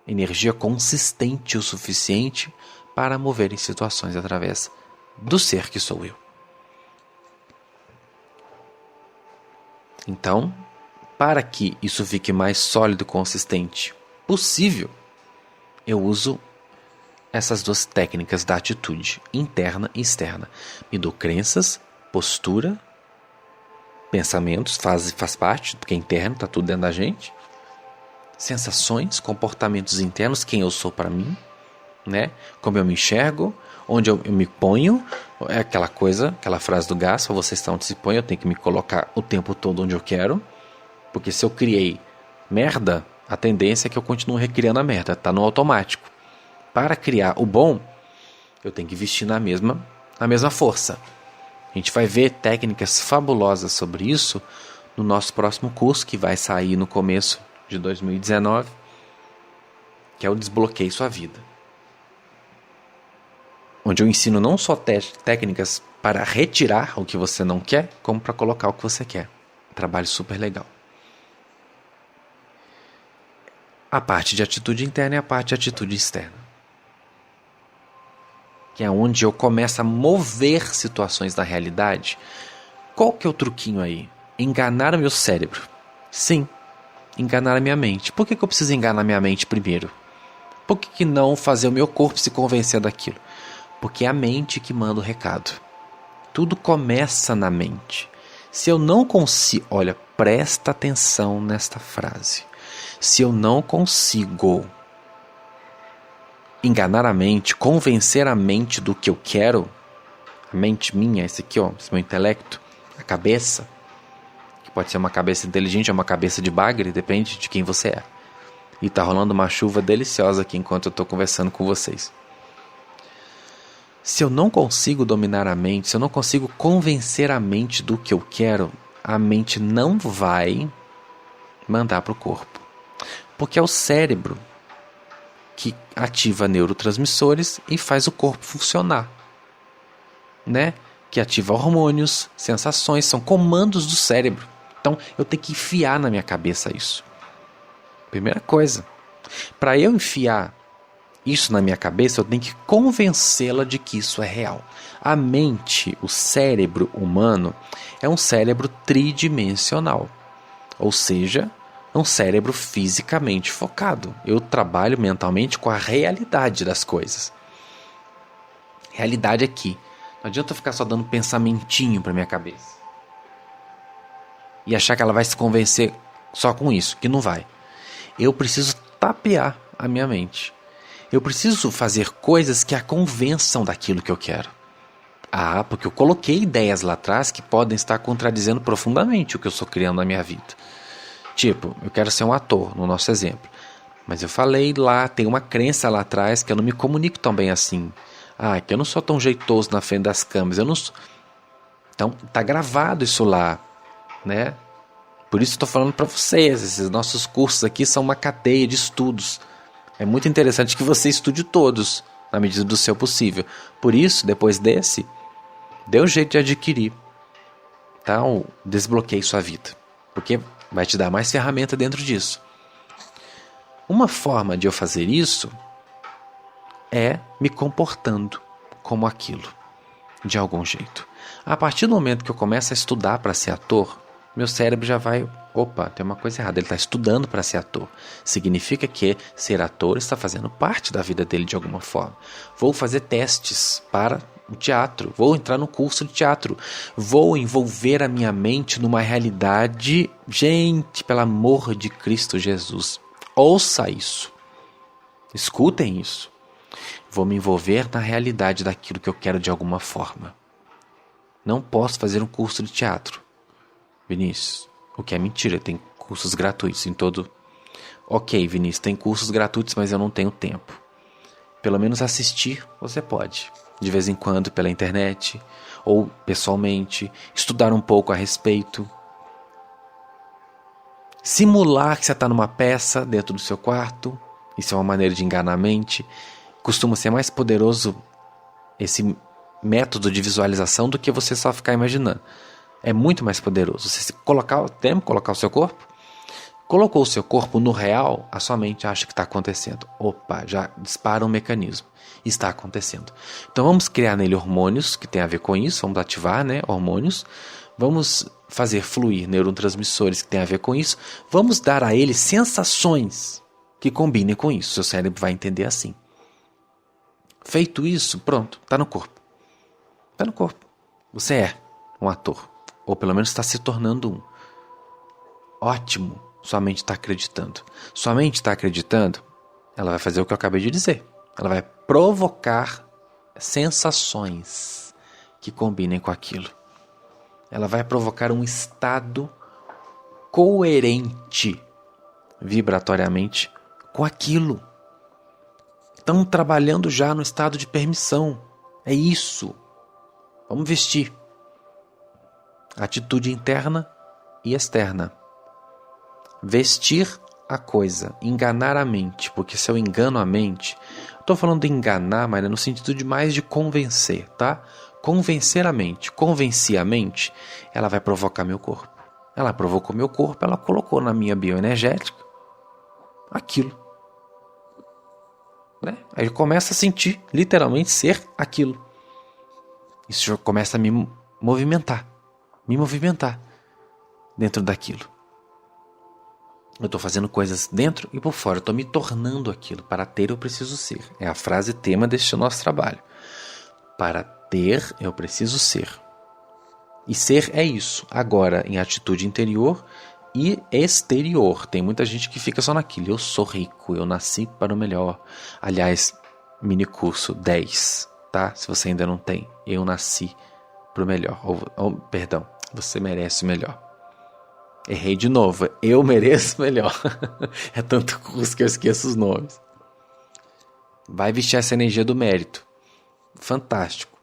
energia consistente o suficiente para moverem situações através do ser que sou eu. Então, para que isso fique mais sólido e consistente possível, eu uso essas duas técnicas da atitude, interna e externa. Me dou crenças, postura, pensamentos, faz parte, porque é interno, está tudo dentro da gente. Sensações, comportamentos internos, quem eu sou para mim, né? Como eu me enxergo, onde eu me ponho, é aquela coisa, aquela frase do Gaspar, você está onde se põe, eu tenho que me colocar o tempo todo onde eu quero, porque se eu criei merda, a tendência é que eu continue recriando a merda, está no automático. Para criar o bom, eu tenho que vestir na mesma força. A gente vai ver técnicas fabulosas sobre isso no nosso próximo curso, que vai sair no começo de 2019, que é o Desbloqueie Sua Vida. Onde eu ensino não só técnicas para retirar o que você não quer, como para colocar o que você quer. Trabalho super legal. A parte de atitude interna e a parte de atitude externa, que é onde eu começo a mover situações da realidade. Qual que é o truquinho aí? Enganar o meu cérebro. Sim, enganar a minha mente. Por que eu preciso enganar a minha mente primeiro? Por que não fazer o meu corpo se convencer daquilo? Porque é a mente que manda o recado. Tudo começa na mente. Se eu não consigo... Olha, presta atenção nesta frase. Se eu não consigo enganar a mente, convencer a mente do que eu quero, a mente minha, esse aqui, ó, esse meu intelecto, a cabeça, que pode ser uma cabeça inteligente ou uma cabeça de bagre, depende de quem você é. E tá rolando uma chuva deliciosa aqui enquanto eu tô conversando com vocês. Se eu não consigo dominar a mente, se eu não consigo convencer a mente do que eu quero, a mente não vai mandar pro corpo. Porque é o cérebro que ativa neurotransmissores e faz o corpo funcionar, né? Que ativa hormônios, sensações, são comandos do cérebro Então, eu tenho que enfiar na minha cabeça isso. Primeira coisa. Para eu enfiar isso na minha cabeça, eu tenho que convencê-la de que isso é real. A mente, o cérebro humano, é um cérebro tridimensional. Ou seja, é um cérebro fisicamente focado. Eu trabalho mentalmente com a realidade das coisas. Realidade aqui. Não adianta eu ficar só dando pensamentinho para minha cabeça. E achar que ela vai se convencer só com isso, que não vai. Eu preciso tapear a minha mente. Eu preciso fazer coisas que a convençam daquilo que eu quero. Porque eu coloquei ideias lá atrás que podem estar contradizendo profundamente o que eu estou criando na minha vida. Tipo, eu quero ser um ator, no nosso exemplo. Mas eu falei lá, tem uma crença lá atrás que eu não me comunico tão bem assim. Que eu não sou tão jeitoso na frente das câmeras. Eu não sou... Então, tá gravado isso lá, né? Por isso estou falando para vocês, esses nossos cursos aqui são uma cadeia de estudos. É muito interessante que você estude todos, na medida do seu possível. Por isso, depois desse, dê um jeito de adquirir. Então, desbloqueie sua vida. Porque vai te dar mais ferramenta dentro disso. Uma forma de eu fazer isso é me comportando como aquilo, de algum jeito. A partir do momento que eu começo a estudar para ser ator, meu cérebro já vai... Opa, tem uma coisa errada, ele está estudando para ser ator. Significa que ser ator está fazendo parte da vida dele de alguma forma. Vou fazer testes para o teatro, vou entrar no curso de teatro, vou envolver a minha mente numa realidade... Gente, pelo amor de Cristo Jesus, ouça isso, escutem isso. Vou me envolver na realidade daquilo que eu quero de alguma forma. Não posso fazer um curso de teatro, Vinícius, o que é mentira, tem cursos gratuitos em todo... Ok, Vinícius, tem cursos gratuitos, mas eu não tenho tempo. Pelo menos assistir você pode, de vez em quando pela internet, ou pessoalmente, estudar um pouco a respeito. Simular que você está numa peça dentro do seu quarto, isso é uma maneira de enganar a mente. Costuma ser mais poderoso esse método de visualização do que você só ficar imaginando. É muito mais poderoso. Você colocar o seu corpo, colocou o seu corpo no real, a sua mente acha que está acontecendo. Opa, já dispara um mecanismo. Está acontecendo. Então vamos criar nele hormônios que tem a ver com isso, vamos ativar, né, hormônios. Vamos fazer fluir neurotransmissores que tem a ver com isso. Vamos dar a ele sensações que combinem com isso. Seu cérebro vai entender assim. Feito isso, pronto, está no corpo. Está no corpo. Você é um ator. Ou pelo menos está se tornando um. Ótimo, sua mente está acreditando. Sua mente está acreditando, ela vai fazer o que eu acabei de dizer. Ela vai provocar sensações que combinem com aquilo. Ela vai provocar um estado coerente vibratoriamente com aquilo. Estamos trabalhando já no estado de permissão. É isso. Vamos vestir. Atitude interna e externa. Vestir a coisa, enganar a mente, porque se eu engano a mente, estou falando de enganar, mas é no sentido de mais de convencer, tá? Convencer a mente. Convenci a mente, ela vai provocar meu corpo. Ela provocou meu corpo, ela colocou na minha bioenergética aquilo. Né? Aí eu começo a sentir, literalmente, ser aquilo. Isso já começa a me movimentar dentro daquilo. Eu estou fazendo coisas dentro e por fora, eu estou me tornando aquilo. Para ter, eu preciso ser. É a frase tema deste nosso trabalho. Para ter, eu preciso ser. E ser é isso. Agora, em atitude interior e exterior. Tem muita gente que fica só naquilo. Eu sou rico, eu nasci para o melhor. Aliás, mini curso 10, tá? Se você ainda não tem. Eu nasci para o melhor. Perdão, você merece o melhor. Errei de novo. Eu mereço melhor. É tanto curso que eu esqueço os nomes. Vai vestir essa energia do mérito. Fantástico.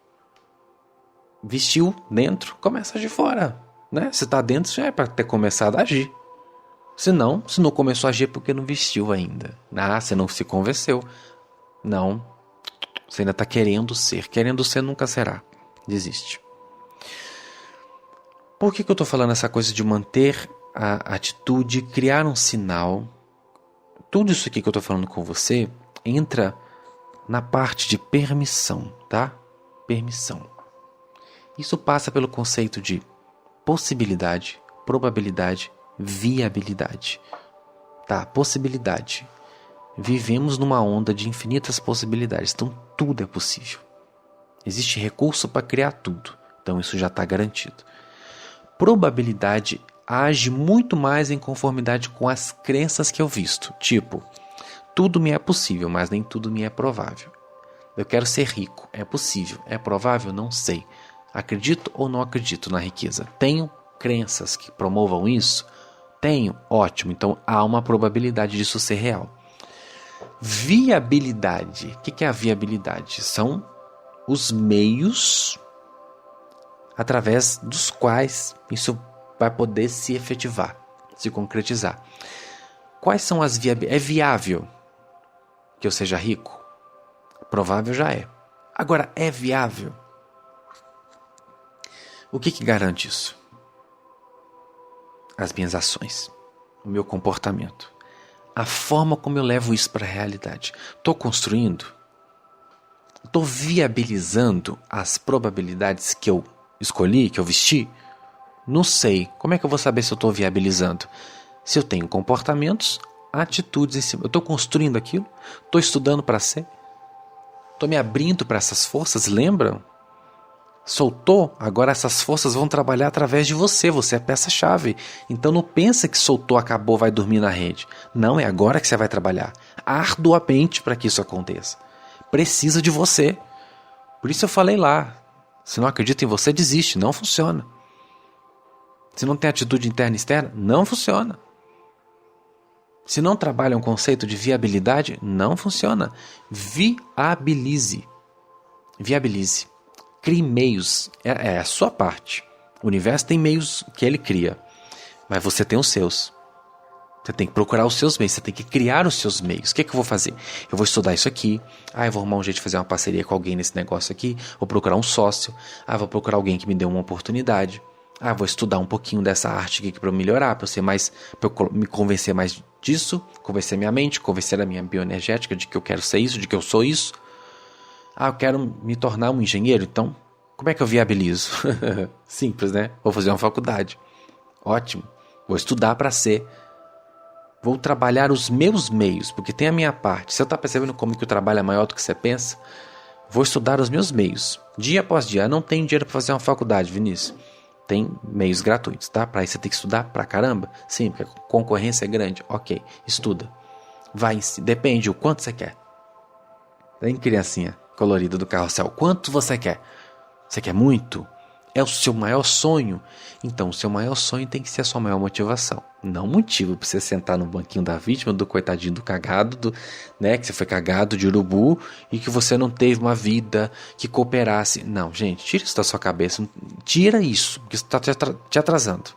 Vestiu dentro, começa a agir fora. Né? Se está dentro, já é para ter começado a agir. Se não começou a agir é porque não vestiu ainda. Você não se convenceu. Não. Você ainda está querendo ser. Querendo ser nunca será. Desiste. Por que eu estou falando essa coisa de manter a atitude, criar um sinal? Tudo isso aqui que eu estou falando com você entra na parte de permissão, tá? Permissão. Isso passa pelo conceito de possibilidade, probabilidade, viabilidade. Tá? Possibilidade. Vivemos numa onda de infinitas possibilidades, então tudo é possível. Existe recurso para criar tudo, então isso já está garantido. Probabilidade age muito mais em conformidade com as crenças que eu visto. Tipo, tudo me é possível, mas nem tudo me é provável. Eu quero ser rico, é possível, é provável? Não sei. Acredito ou não acredito na riqueza? Tenho crenças que promovam isso? Tenho, ótimo, então há uma probabilidade disso ser real. Viabilidade, o que é a viabilidade? São os meios através dos quais isso vai poder se efetivar, se concretizar. Quais são as viabilidades? É viável que eu seja rico? Provável já é. Agora, é viável? O que garante isso? As minhas ações, o meu comportamento, a forma como eu levo isso para a realidade. Estou construindo? Estou viabilizando as probabilidades que eu escolhi, que eu vesti? Não sei. Como é que eu vou saber se eu estou viabilizando? Se eu tenho comportamentos, atitudes em cima. Eu estou construindo aquilo? Estou estudando para ser? Estou me abrindo para essas forças? Lembram? Soltou? Agora essas forças vão trabalhar através de você. Você é a peça-chave. Então não pensa que soltou, acabou, vai dormir na rede. Não, é agora que você vai trabalhar arduamente para que isso aconteça. Precisa de você. Por isso eu falei lá. Se não acredita em você, desiste. Não funciona. Se não tem atitude interna e externa, não funciona. Se não trabalha um conceito de viabilidade, não funciona. Viabilize. Viabilize. Crie meios. É a sua parte. O universo tem meios que ele cria. Mas você tem os seus. Você tem que procurar os seus meios. Você tem que criar os seus meios. O que eu vou fazer? Eu vou estudar isso aqui. Eu vou arrumar um jeito de fazer uma parceria com alguém nesse negócio aqui. Vou procurar um sócio. Vou procurar alguém que me dê uma oportunidade. Vou estudar um pouquinho dessa arte aqui para eu melhorar, para eu me convencer mais disso, convencer minha mente, convencer a minha bioenergética de que eu quero ser isso, de que eu sou isso. Eu quero me tornar um engenheiro, então como é que eu viabilizo? Simples, né? Vou fazer uma faculdade. Ótimo. Vou estudar para ser. Vou trabalhar os meus meios, porque tem a minha parte. Você está percebendo como que o trabalho é maior do que você pensa? Vou estudar os meus meios. Dia após dia. Não tenho dinheiro para fazer uma faculdade, Vinícius. Tem meios gratuitos, tá? Para isso você tem que estudar pra caramba? Sim, porque a concorrência é grande. Ok, estuda. Depende o quanto você quer. Tem criancinha colorida do carrossel. Quanto você quer? Você quer muito? É o seu maior sonho? Então o seu maior sonho tem que ser a sua maior motivação. Não motivo para você sentar no banquinho da vítima, do coitadinho do cagado, né? Que você foi cagado de urubu e que você não teve uma vida que cooperasse. Não, gente, tira isso da sua cabeça. Tira isso, porque isso está te atrasando.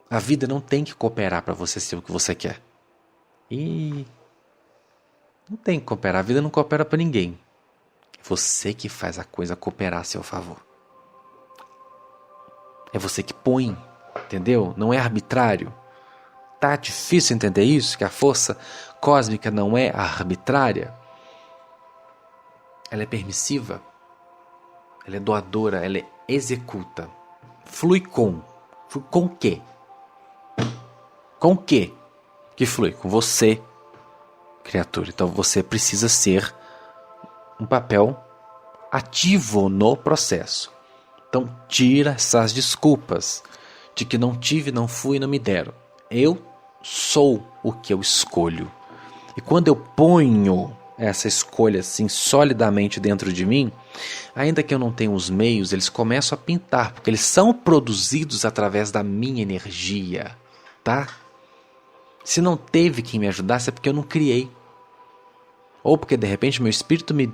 A vida não tem que cooperar para você ser o que você quer. E não tem que cooperar. A vida não coopera para ninguém. É você que faz a coisa cooperar a seu favor. É você que põe, entendeu? Não é arbitrário. Tá difícil entender isso? Que a força cósmica não é arbitrária? Ela é permissiva. Ela é doadora. Ela executa. Flui com. Flui com o quê? Com o quê que flui? Com você, criatura. Então você precisa ser um papel ativo no processo. Então tira essas desculpas de que não tive, não fui, não me deram. Eu sou o que eu escolho. E quando eu ponho essa escolha assim solidamente dentro de mim, ainda que eu não tenha os meios, eles começam a pintar, porque eles são produzidos através da minha energia, tá? Se não teve quem me ajudasse é porque eu não criei. Ou porque de repente meu espírito me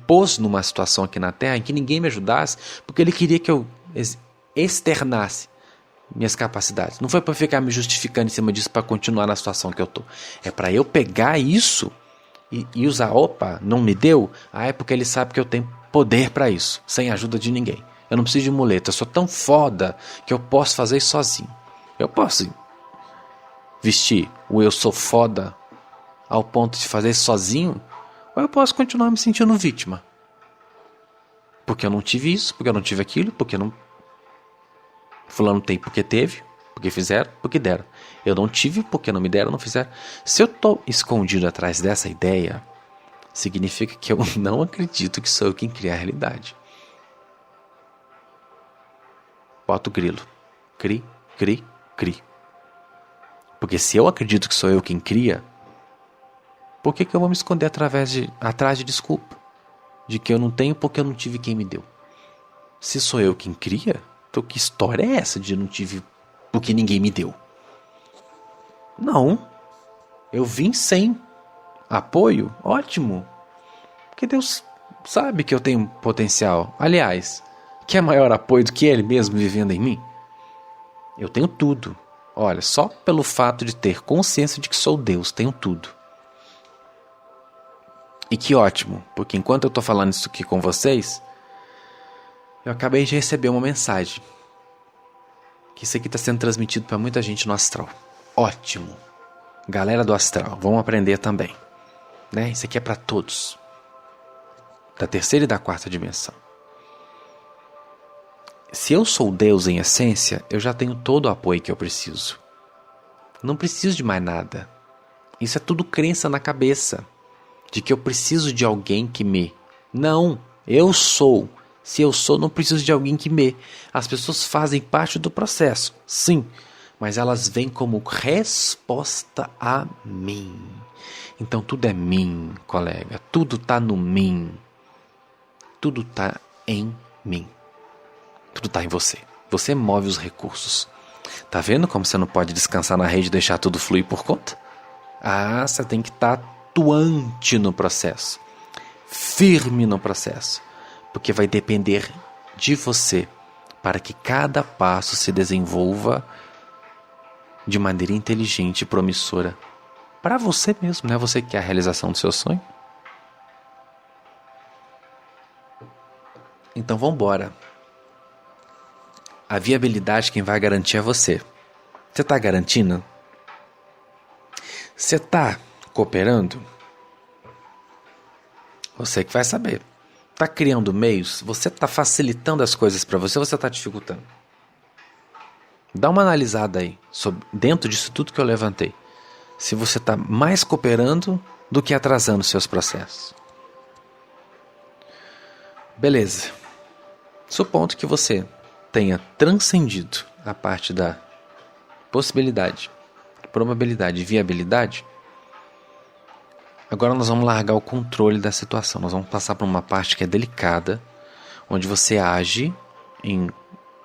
pôs numa situação aqui na Terra em que ninguém me ajudasse, porque ele queria que eu externasse minhas capacidades. Não foi para ficar me justificando em cima disso para continuar na situação que eu tô. É para eu pegar isso e usar. Opa, não me deu? É porque ele sabe que eu tenho poder para isso, sem ajuda de ninguém. Eu não preciso de muleta. Eu sou tão foda que eu posso fazer isso sozinho. Eu posso vestir o eu sou foda ao ponto de fazer isso sozinho, ou eu posso continuar me sentindo vítima. Porque eu não tive isso, porque eu não tive aquilo, porque não... Fulano tem porque teve, porque fizeram, porque deram. Eu não tive porque não me deram, não fizeram. Se eu estou escondido atrás dessa ideia, significa que eu não acredito que sou eu quem cria a realidade. Bota o grilo. Cri, cri, cri. Porque se eu acredito que sou eu quem cria, por que eu vou me esconder atrás de desculpa? De que eu não tenho porque eu não tive quem me deu. Se sou eu quem cria, então que história é essa de não tive porque ninguém me deu? Não. Eu vim sem apoio, ótimo. Porque Deus sabe que eu tenho potencial. Aliás, que é maior apoio do que Ele mesmo vivendo em mim? Eu tenho tudo. Olha, só pelo fato de ter consciência de que sou Deus, tenho tudo. E que ótimo, porque enquanto eu estou falando isso aqui com vocês, eu acabei de receber uma mensagem. Que isso aqui está sendo transmitido para muita gente no astral. Ótimo. Galera do astral, vamos aprender também. Né? Isso aqui é para todos. Da terceira e da quarta dimensão. Se eu sou Deus em essência, eu já tenho todo o apoio que eu preciso. Não preciso de mais nada. Isso é tudo crença na cabeça. De que eu preciso de alguém que me... Não, eu sou. Se eu sou, não preciso de alguém que me... As pessoas fazem parte do processo, sim. Mas elas vêm como resposta a mim. Então tudo é mim, colega. Tudo está no mim. Tudo está em mim. Tudo está em você. Você move os recursos. Tá vendo como você não pode descansar na rede e deixar tudo fluir por conta? Ah, você tem que estar atuante no processo. Firme no processo. Porque vai depender de você para que cada passo se desenvolva de maneira inteligente e promissora. Para você mesmo, não é você que quer a realização do seu sonho? Então vamos embora. A viabilidade quem vai garantir é você. Você está garantindo? Você está cooperando? Você que vai saber. Está criando meios? Você está facilitando as coisas para você ou você está dificultando? Dá uma analisada aí, dentro disso tudo que eu levantei. Se você está mais cooperando do que atrasando seus processos. Beleza. Supondo que você tenha transcendido a parte da possibilidade, probabilidade e viabilidade, agora nós vamos largar o controle da situação. Nós vamos passar para uma parte que é delicada, onde você age em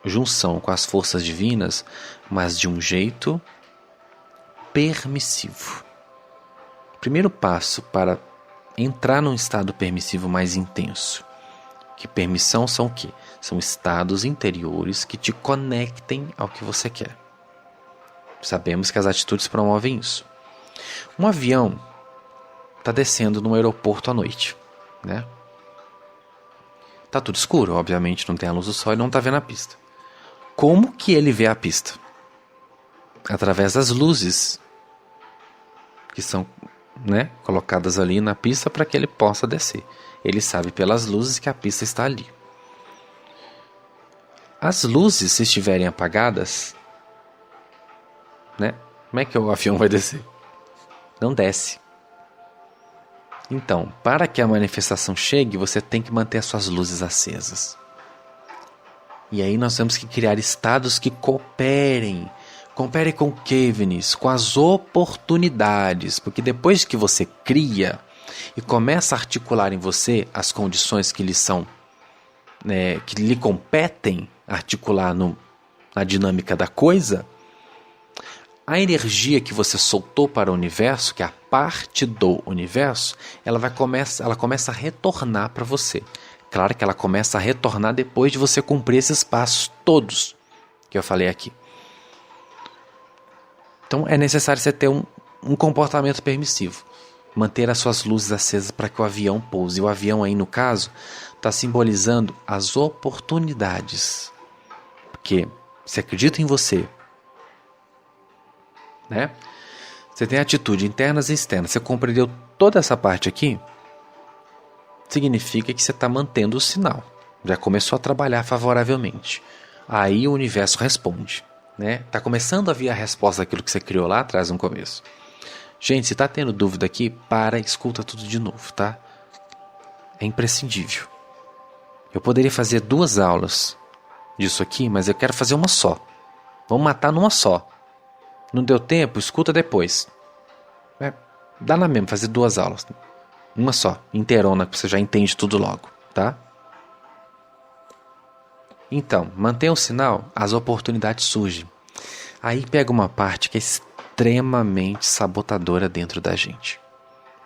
junção com as forças divinas, mas de um jeito permissivo. Primeiro passo para entrar num estado permissivo mais intenso. Que permissão são o quê? São estados interiores que te conectem ao que você quer. Sabemos que as atitudes promovem isso. Um avião está descendo no aeroporto à noite, né? Tá tudo escuro, obviamente não tem a luz do sol e não está vendo a pista. Como que ele vê a pista? Através das luzes que são, né, colocadas ali na pista para que ele possa descer. Ele sabe pelas luzes que a pista está ali. As luzes, se estiverem apagadas, né, como é que o avião vai descer? Não desce. Então, para que a manifestação chegue, você tem que manter as suas luzes acesas. E aí nós temos que criar estados que cooperem. Coopere com o que, Vinícius? Com as oportunidades. Porque depois que você cria e começa a articular em você as condições que lhe são, que lhe competem articular na dinâmica da coisa, a energia que você soltou para o universo, que é a parte do universo, ela começa a retornar para você. Claro que ela começa a retornar depois de você cumprir esses passos todos que eu falei aqui. Então é necessário você ter um comportamento permissivo. manter as suas luzes acesas para que o avião pouse. E o avião aí, no caso, está simbolizando as oportunidades. Porque você acredita em você, né? Você tem atitude internas e externas. Você compreendeu toda essa parte aqui? Significa que você está mantendo o sinal. Já começou a trabalhar favoravelmente. Aí o universo responde, né? Tá começando a vir a resposta daquilo que você criou lá atrás no começo. Gente, se tá tendo dúvida aqui, para e escuta tudo de novo, tá? É imprescindível. Eu poderia fazer 2 aulas disso aqui, mas eu quero fazer uma só. Vamos matar numa só. Não deu tempo? Escuta depois. Dá na mesma fazer 2 aulas. Uma só, inteirona, que você já entende tudo logo, tá? Então, mantenha o sinal, as oportunidades surgem. Aí pega uma parte que é extremamente sabotadora dentro da gente.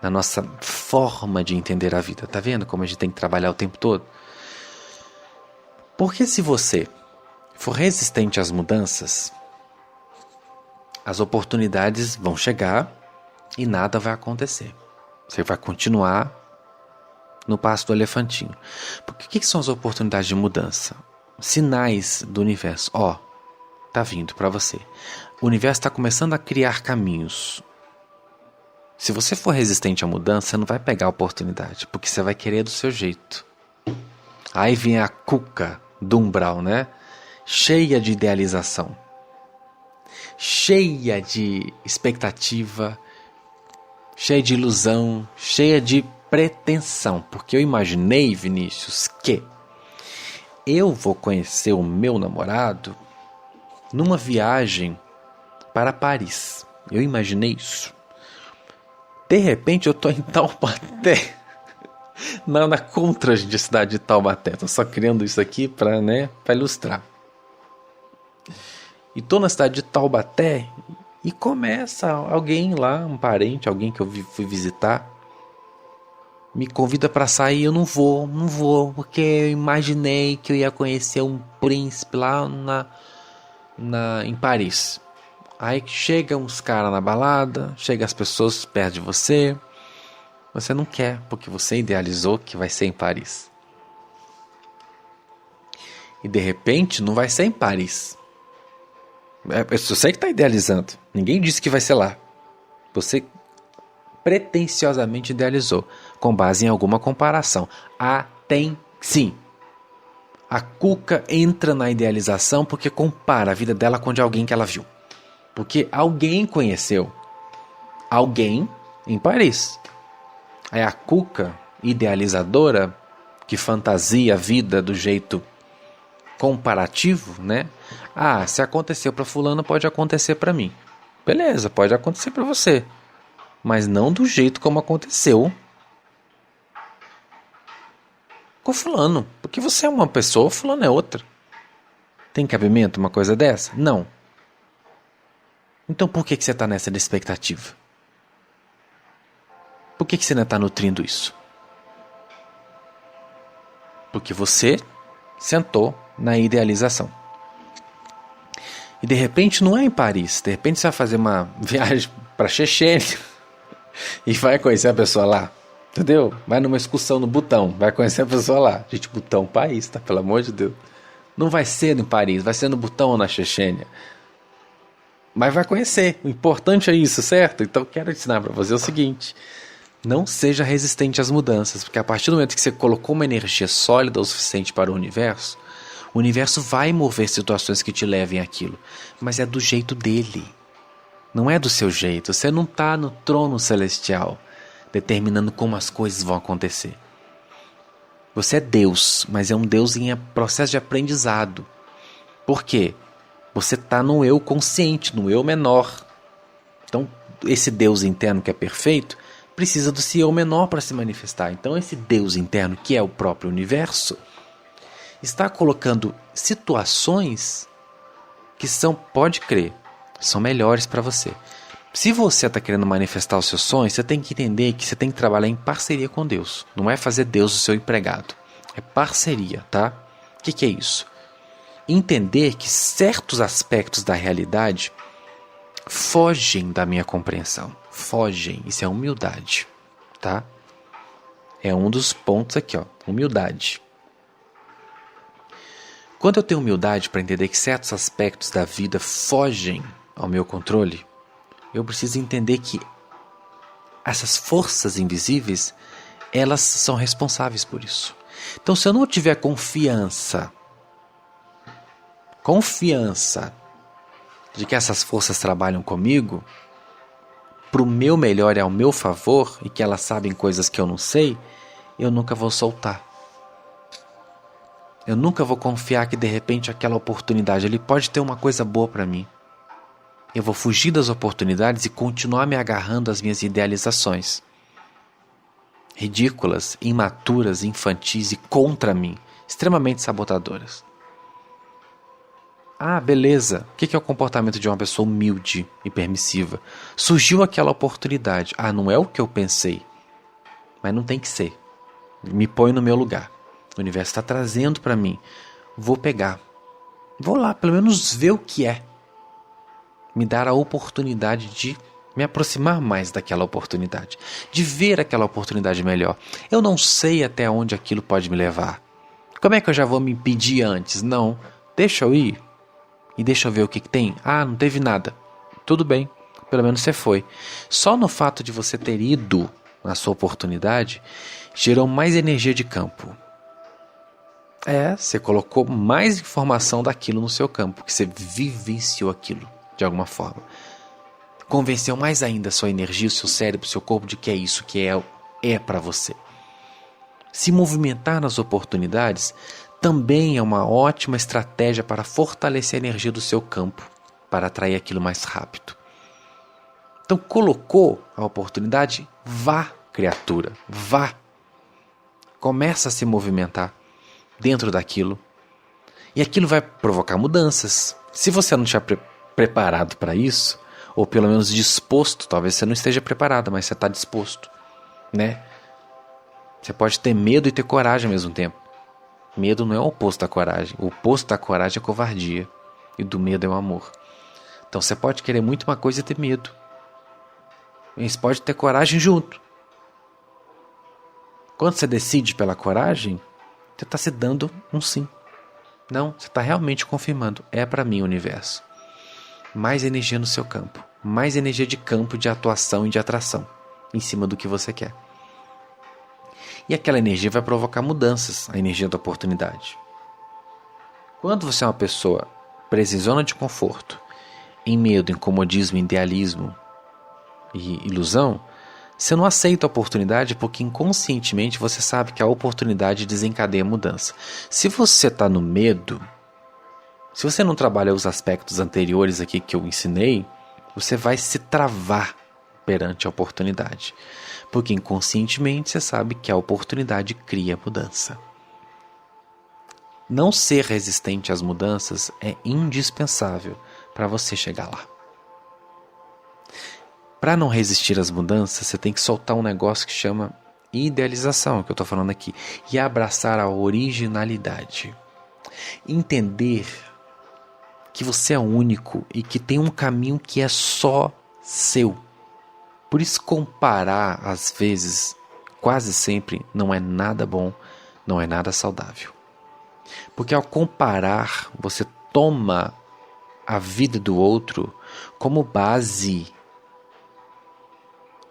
Na nossa forma de entender a vida. Tá vendo como a gente tem que trabalhar o tempo todo? Porque se você for resistente às mudanças, as oportunidades vão chegar e nada vai acontecer. Você vai continuar no passo do elefantinho. Porque o que são as oportunidades de mudança? Sinais do universo. Tá vindo para você. O universo está começando a criar caminhos. Se você for resistente à mudança, você não vai pegar a oportunidade, porque você vai querer do seu jeito. Aí vem a cuca do umbral, né? Cheia de idealização, cheia de expectativa, cheia de ilusão, cheia de pretensão. Porque eu imaginei, Vinícius, que eu vou conhecer o meu namorado numa viagem para Paris. Eu imaginei isso. De repente eu tô em Taubaté. Nada contra a gente, a cidade de Taubaté. Tô só criando isso aqui para ilustrar. E tô na cidade de Taubaté e começa alguém lá, um parente, alguém que eu fui visitar, me convida para sair. Eu não vou, porque eu imaginei que eu ia conhecer um príncipe lá em Paris. Aí chegam uns caras na balada, chegam as pessoas perto de você. Você não quer, porque você idealizou que vai ser em Paris. E de repente não vai ser em Paris. Eu sei que está idealizando. Ninguém disse que vai ser lá. Você pretensiosamente idealizou, com base em alguma comparação. Tem sim. A cuca entra na idealização porque compara a vida dela com a de alguém que ela viu. Porque alguém conheceu alguém em Paris. Aí a cuca idealizadora, que fantasia a vida do jeito comparativo, né? Se aconteceu para fulano, pode acontecer para mim. Beleza, pode acontecer para você. Mas não do jeito como aconteceu com fulano. Porque você é uma pessoa, fulano é outra. Tem cabimento uma coisa dessa? Não. Então por que você está nessa expectativa? Por que você ainda está nutrindo isso? Porque você sentou na idealização. E de repente não é em Paris. De repente você vai fazer uma viagem para Chechênia e vai conhecer a pessoa lá. Entendeu? Vai numa excursão no Butão, vai conhecer a pessoa lá. Gente, Butão, país, tá? Pelo amor de Deus. Não vai ser em Paris, vai ser no Butão ou na Chechênia. Mas vai conhecer. O importante é isso, certo? Então quero ensinar para você o seguinte: não seja resistente às mudanças, porque a partir do momento que você colocou uma energia sólida o suficiente para o universo vai mover situações que te levem àquilo. Mas é do jeito dele. Não é do seu jeito. Você não está no trono celestial determinando como as coisas vão acontecer. Você é Deus, mas é um Deus em processo de aprendizado. Por quê? Você está no eu consciente, no eu menor. Então, esse Deus interno que é perfeito precisa do seu eu menor para se manifestar. Então, esse Deus interno, que é o próprio universo, está colocando situações que são, pode crer, são melhores para você. Se você está querendo manifestar os seus sonhos, você tem que entender que você tem que trabalhar em parceria com Deus. Não é fazer Deus o seu empregado. É parceria, tá? O que é isso? Entender que certos aspectos da realidade fogem da minha compreensão. Fogem. Isso é humildade. tá? É um dos pontos aqui, ó, humildade. Quando eu tenho humildade para entender que certos aspectos da vida fogem ao meu controle, eu preciso entender que essas forças invisíveis, elas são responsáveis por isso. Então, se eu não tiver confiança de que essas forças trabalham comigo, para o meu melhor e ao meu favor, e que elas sabem coisas que eu não sei, eu nunca vou soltar. Eu nunca vou confiar que de repente aquela oportunidade ali pode ter uma coisa boa para mim. Eu vou fugir das oportunidades e continuar me agarrando às minhas idealizações. Ridículas, imaturas, infantis e contra mim, extremamente sabotadoras. Ah, beleza. O que é o comportamento de uma pessoa humilde e permissiva? Surgiu aquela oportunidade. Ah, não é o que eu pensei. Mas não tem que ser. Me põe no meu lugar. O universo está trazendo para mim. Vou pegar. Vou lá, pelo menos ver o que é. Me dar a oportunidade de me aproximar mais daquela oportunidade. De ver aquela oportunidade melhor. Eu não sei até onde aquilo pode me levar. Como é que eu já vou me impedir antes? Não. Deixa eu ir. E deixa eu ver o que tem. Ah, não teve nada. Tudo bem, pelo menos você foi. Só no fato de você ter ido na sua oportunidade, gerou mais energia de campo. Você colocou mais informação daquilo no seu campo, que você vivenciou aquilo de alguma forma. Convenceu mais ainda a sua energia, o seu cérebro, o seu corpo de que é isso que é para você. Se movimentar nas oportunidades também é uma ótima estratégia para fortalecer a energia do seu campo, para atrair aquilo mais rápido. Então, colocou a oportunidade, vá, criatura, vá. Começa a se movimentar dentro daquilo. E aquilo vai provocar mudanças. Se você não estiver preparado para isso, ou pelo menos disposto, talvez você não esteja preparado, mas você está disposto, né? Você pode ter medo e ter coragem ao mesmo tempo. Medo não é o oposto da coragem. O oposto da coragem é covardia. E do medo é o amor. Então você pode querer muito uma coisa e ter medo. E você pode ter coragem junto. Quando você decide pela coragem, você está se dando um sim. Não, você está realmente confirmando. É para mim o universo. Mais energia no seu campo. Mais energia de campo, de atuação e de atração. Em cima do que você quer. E aquela energia vai provocar mudanças, a energia da oportunidade. Quando você é uma pessoa presa em zona de conforto, em medo, em comodismo, idealismo e ilusão, você não aceita a oportunidade porque inconscientemente você sabe que a oportunidade desencadeia mudança. Se você está no medo, se você não trabalha os aspectos anteriores aqui que eu ensinei, você vai se travar perante a oportunidade. Porque inconscientemente você sabe que a oportunidade cria mudança. Não ser resistente às mudanças é indispensável para você chegar lá. Para não resistir às mudanças, você tem que soltar um negócio que chama idealização, que eu estou falando aqui, e abraçar a originalidade. Entender que você é único e que tem um caminho que é só seu. Por isso comparar, às vezes, quase sempre, não é nada bom, não é nada saudável. Porque ao comparar, você toma a vida do outro como base,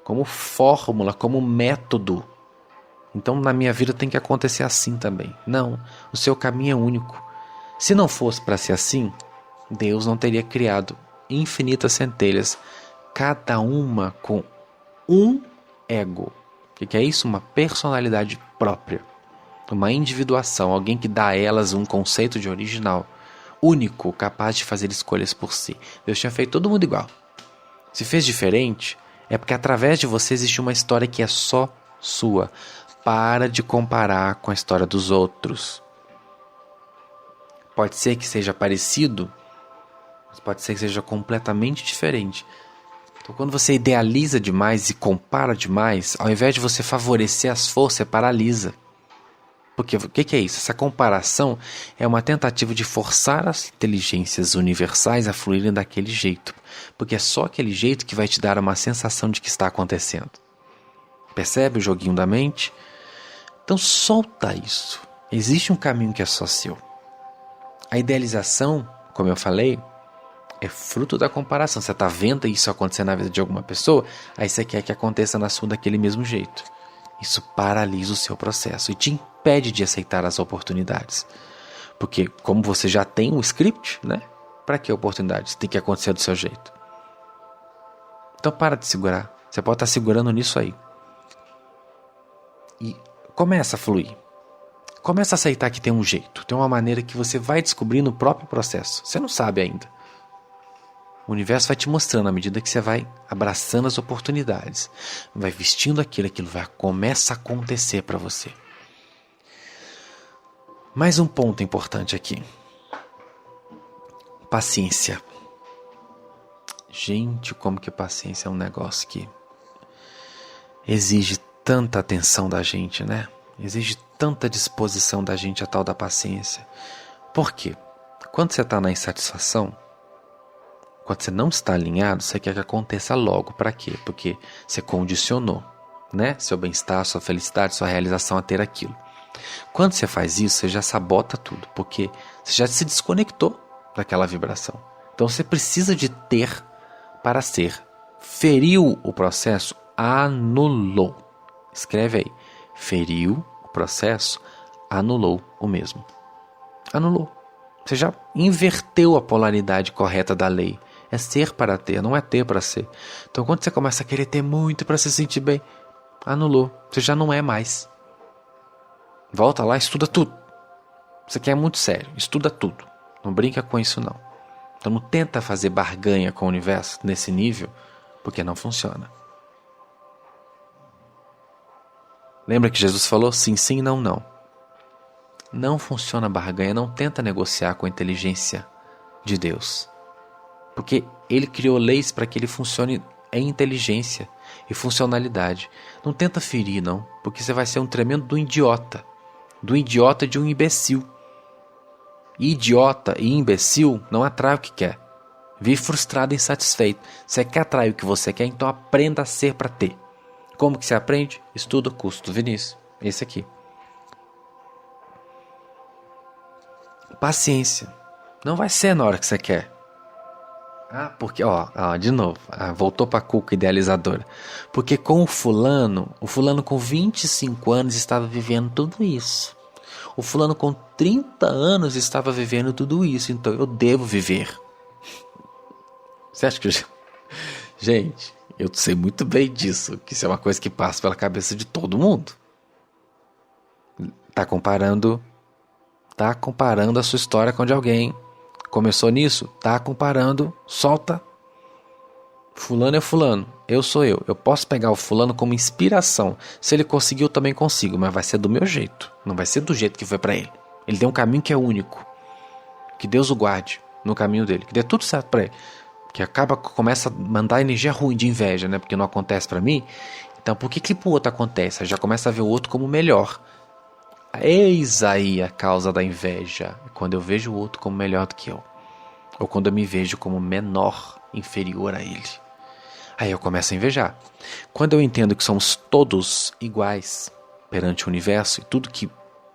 como fórmula, como método. Então na minha vida tem que acontecer assim também. Não, o seu caminho é único. Se não fosse para ser assim, Deus não teria criado infinitas centelhas, cada uma com um ego. O que é isso? Uma personalidade própria. Uma individuação, alguém que dá a elas um conceito de original, único, capaz de fazer escolhas por si. Deus tinha feito todo mundo igual. Se fez diferente, é porque através de você existe uma história que é só sua. Para de comparar com a história dos outros. Pode ser que seja parecido, mas pode ser que seja completamente diferente. Então, quando você idealiza demais e compara demais, ao invés de você favorecer as forças, você paralisa. Porque o que é isso? Essa comparação é uma tentativa de forçar as inteligências universais a fluírem daquele jeito. Porque é só aquele jeito que vai te dar uma sensação de que está acontecendo. Percebe o joguinho da mente? Então solta isso. Existe um caminho que é só seu. A idealização, como eu falei, é fruto da comparação. Você está vendo isso acontecer na vida de alguma pessoa, aí você quer que aconteça na sua daquele mesmo jeito. Isso paralisa o seu processo e te impede de aceitar as oportunidades. Porque como você já tem um script, né? Para que oportunidades? Tem que acontecer do seu jeito. Então para de segurar. Você pode estar segurando nisso aí. E começa a fluir. Começa a aceitar que tem um jeito. Tem uma maneira que você vai descobrir no próprio processo. Você não sabe ainda. O universo vai te mostrando à medida que você vai abraçando as oportunidades. Vai vestindo aquilo vai começa a acontecer para você. Mais um ponto importante aqui. Paciência. Gente, como que paciência é um negócio que exige tanta atenção da gente, né? Exige tanta disposição da gente, a tal da paciência. Por quê? Quando você está na insatisfação, quando você não está alinhado, você quer que aconteça logo. Para quê? Porque você condicionou, né? Seu bem-estar, sua felicidade, sua realização a ter aquilo. Quando você faz isso, você já sabota tudo, porque você já se desconectou daquela vibração. Então você precisa de ter para ser. Feriu o processo, anulou. Escreve aí. Feriu o processo, anulou o mesmo. Anulou. Você já inverteu a polaridade correta da lei. É ser para ter, não é ter para ser. Então quando você começa a querer ter muito para se sentir bem, anulou. Você já não é mais. Volta lá, estuda tudo. Isso aqui é muito sério. Estuda tudo. Não brinca com isso não. Então não tenta fazer barganha com o universo nesse nível, porque não funciona. Lembra que Jesus falou sim, sim, não, não. Não funciona barganha, não tenta negociar com a inteligência de Deus. Porque Ele criou leis para que Ele funcione em inteligência e funcionalidade. Não tenta ferir, não, porque você vai ser um tremendo do idiota. Do idiota de um imbecil. E idiota e imbecil não atrai o que quer. Vive frustrado e insatisfeito. Você quer atrair o que você quer, então aprenda a ser para ter. Como que se aprende? Estuda o curso do Vinícius. Esse aqui. Paciência. Não vai ser na hora que você quer. Porque, de novo, voltou para a cuca idealizadora. Porque com o fulano com 25 anos estava vivendo tudo isso. O fulano com 30 anos estava vivendo tudo isso, então eu devo viver. Você acha que... Gente, eu sei muito bem disso, que isso é uma coisa que passa pela cabeça de todo mundo. Tá comparando a sua história com a de alguém. Começou nisso? Tá comparando, solta. Fulano é fulano, eu sou eu. Eu posso pegar o fulano como inspiração. Se ele conseguiu, eu também consigo, mas vai ser do meu jeito. Não vai ser do jeito que foi pra ele. Ele tem um caminho que é único. Que Deus o guarde no caminho dele. Que dê tudo certo pra ele. Que começa a mandar energia ruim de inveja, né? Porque não acontece pra mim. Então por que pro outro acontece? Já começa a ver o outro como melhor. Eis aí a causa da inveja. Quando eu vejo o outro como melhor do que eu. Ou quando eu me vejo como menor, inferior a ele. Aí eu começo a invejar. Quando eu entendo que somos todos iguais perante o universo, e tudo que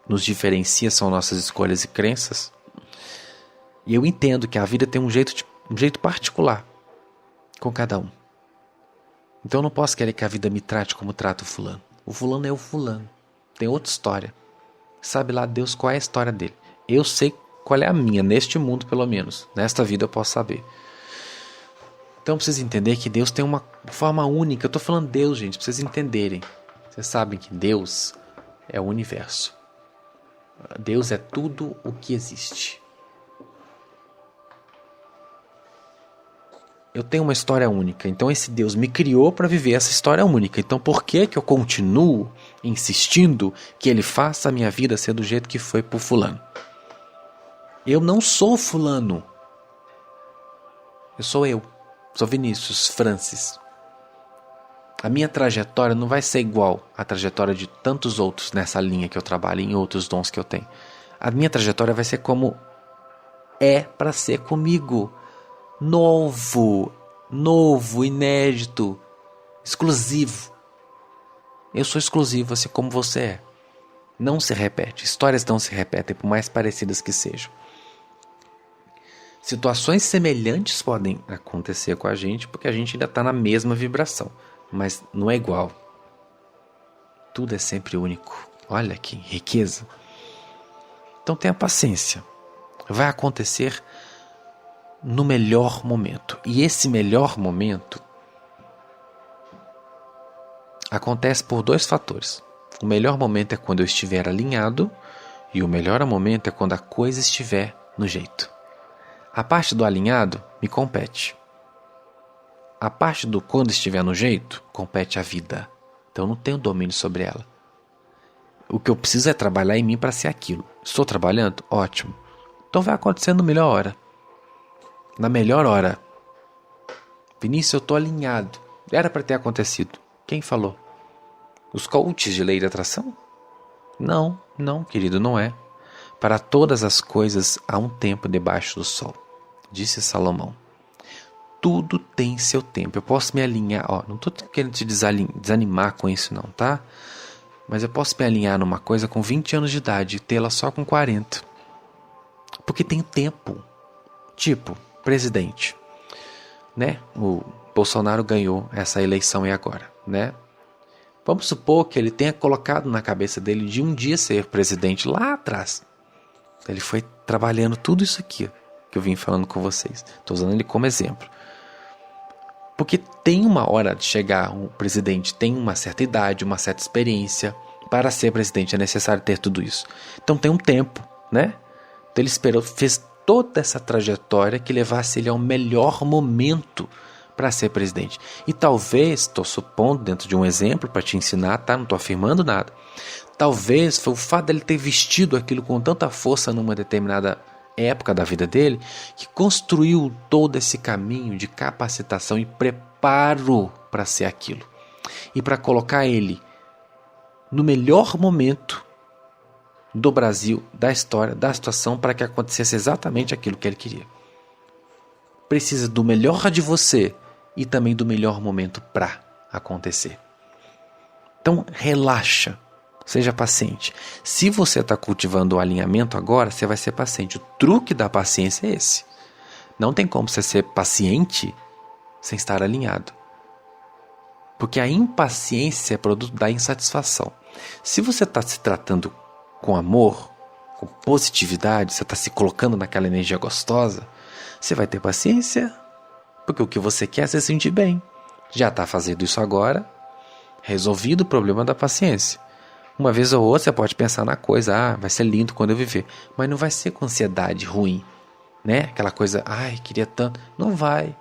nos diferencia são nossas escolhas e crenças, e eu entendo que a vida tem um jeito particular com cada um. Então eu não posso querer que a vida me trate como trata o fulano. O fulano é o fulano. Tem outra história. Sabe lá Deus qual é a história dele. Eu sei qual é a minha, neste mundo pelo menos. Nesta vida eu posso saber. Então precisa entender que Deus tem uma forma única. Eu estou falando Deus, gente, para vocês entenderem. Vocês sabem que Deus é o universo. Deus é tudo o que existe. Eu tenho uma história única. Então esse Deus me criou para viver essa história única. Então por que eu continuo insistindo que Ele faça a minha vida ser do jeito que foi pro fulano? Eu não sou fulano. Eu sou eu. Sou Vinícius Francis. A minha trajetória não vai ser igual à trajetória de tantos outros nessa linha que eu trabalho, em outros dons que eu tenho. A minha trajetória vai ser como é para ser comigo. Novo, inédito, exclusivo. Eu sou exclusivo, assim como você é. Não se repete. Histórias não se repetem, por mais parecidas que sejam. Situações semelhantes podem acontecer com a gente, porque a gente ainda está na mesma vibração. Mas não é igual. Tudo é sempre único. Olha que riqueza. Então tenha paciência. Vai acontecer no melhor momento. E esse melhor momento acontece por 2 fatores. O melhor momento é quando eu estiver alinhado e o melhor momento é quando a coisa estiver no jeito. A parte do alinhado me compete. A parte do quando estiver no jeito compete à vida. Então eu não tenho domínio sobre ela. O que eu preciso é trabalhar em mim para ser aquilo. Estou trabalhando? Ótimo. Então vai acontecer na melhor hora. Na melhor hora. Vinícius, eu estou alinhado. Era para ter acontecido. Quem falou? Os coaches de lei de atração? Não, querido, não é. Para todas as coisas há um tempo debaixo do sol, disse Salomão. Tudo tem seu tempo. Eu posso me alinhar, não estou querendo te desanimar com isso não, tá? Mas eu posso me alinhar numa coisa com 20 anos de idade e tê-la só com 40. Porque tem tempo. Tipo, presidente, né? O Bolsonaro ganhou essa eleição e agora, né? Vamos supor que ele tenha colocado na cabeça dele de um dia ser presidente lá atrás. Ele foi trabalhando tudo isso aqui que eu vim falando com vocês. Estou usando ele como exemplo. Porque tem uma hora de chegar, um presidente tem uma certa idade, uma certa experiência. Para ser presidente é necessário ter tudo isso. Então tem um tempo, né? Então ele esperou, fez toda essa trajetória que levasse ele ao melhor momento para ser presidente. E talvez, estou supondo dentro de um exemplo para te ensinar, tá? Não estou afirmando nada. Talvez foi o fato dele ter vestido aquilo com tanta força numa determinada época da vida dele, que construiu todo esse caminho de capacitação e preparo para ser aquilo. E para colocar ele no melhor momento do Brasil, da história, da situação, para que acontecesse exatamente aquilo que ele queria. Precisa do melhor de você e também do melhor momento para acontecer. Então relaxa, seja paciente. Se você está cultivando o alinhamento agora, você vai ser paciente. O truque da paciência é esse. Não tem como você ser paciente sem estar alinhado. Porque a impaciência é produto da insatisfação. Se você está se tratando com amor, com positividade, você está se colocando naquela energia gostosa, você vai ter paciência, porque o que você quer é se sentir bem. Já está fazendo isso agora, resolvido o problema da paciência. Uma vez ou outra você pode pensar na coisa, vai ser lindo quando eu viver, mas não vai ser com ansiedade ruim, né? Aquela coisa, queria tanto, não vai.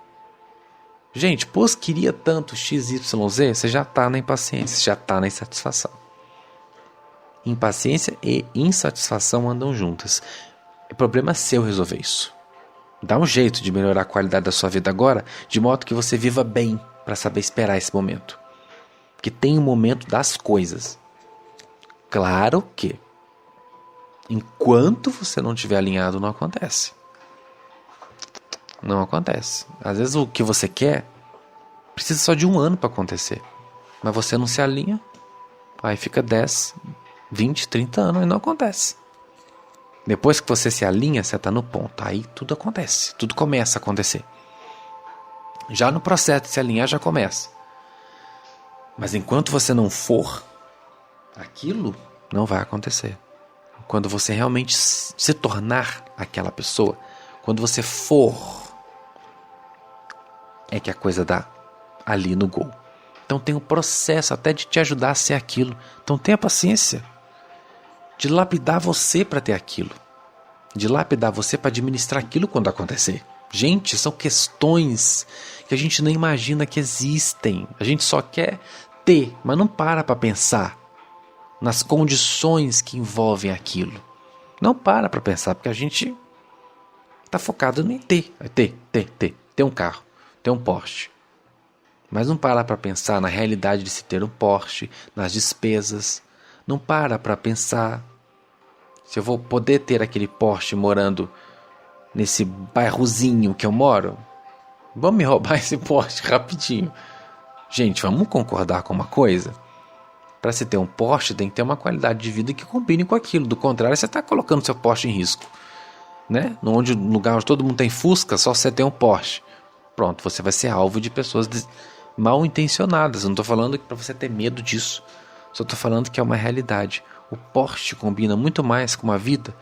Gente, pois queria tanto XYZ, você já está na impaciência, já está na insatisfação. Impaciência e insatisfação andam juntas. É problema seu resolver isso. Dá um jeito de melhorar a qualidade da sua vida agora, de modo que você viva bem para saber esperar esse momento. Porque tem um momento das coisas. Claro que, enquanto você não estiver alinhado, não acontece. Não acontece. Às vezes o que você quer precisa só de 1 ano para acontecer. Mas você não se alinha, aí fica 10, 20, 30 anos e não acontece. Depois que você se alinha, você está no ponto. Aí tudo acontece, tudo começa a acontecer. Já no processo de se alinhar já começa. Mas enquanto você não for, aquilo não vai acontecer. Quando você realmente se tornar aquela pessoa, quando você for, é que a coisa dá ali no gol. Então tem um processo até de te ajudar a ser aquilo. Então tenha paciência de lapidar você para ter aquilo, de lapidar você para administrar aquilo quando acontecer. Gente, são questões que a gente não imagina que existem. A gente só quer ter, mas não para pensar nas condições que envolvem aquilo. Não para pensar, porque a gente está focado em ter um carro, ter um Porsche. Mas não para pensar na realidade de se ter um Porsche, nas despesas. Não para pensar se eu vou poder ter aquele Porsche morando nesse bairrozinho que eu moro. Vamos me roubar esse Porsche rapidinho. Gente, vamos concordar com uma coisa? Para se ter um Porsche, tem que ter uma qualidade de vida que combine com aquilo. Do contrário, você está colocando seu Porsche em risco. Né? No lugar onde todo mundo tem Fusca, só você tem um Porsche. Pronto, você vai ser alvo de pessoas mal intencionadas. Eu não estou falando para você ter medo disso. Só estou falando que é uma realidade. O Porsche combina muito mais com a vida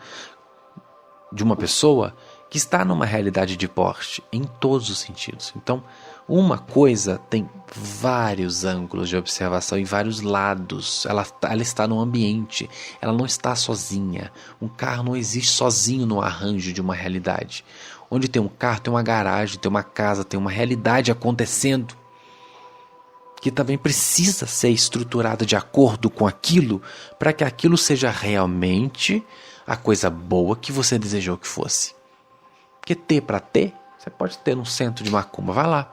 de uma pessoa que está numa realidade de Porsche, em todos os sentidos. Então, uma coisa tem vários ângulos de observação e vários lados. Ela está no ambiente, ela não está sozinha. Um carro não existe sozinho no arranjo de uma realidade. Onde tem um carro, tem uma garagem, tem uma casa, tem uma realidade acontecendo, que também precisa ser estruturada de acordo com aquilo, para que aquilo seja realmente a coisa boa que você desejou que fosse. Porque ter para ter, você pode ter no centro de Macumba, vai lá.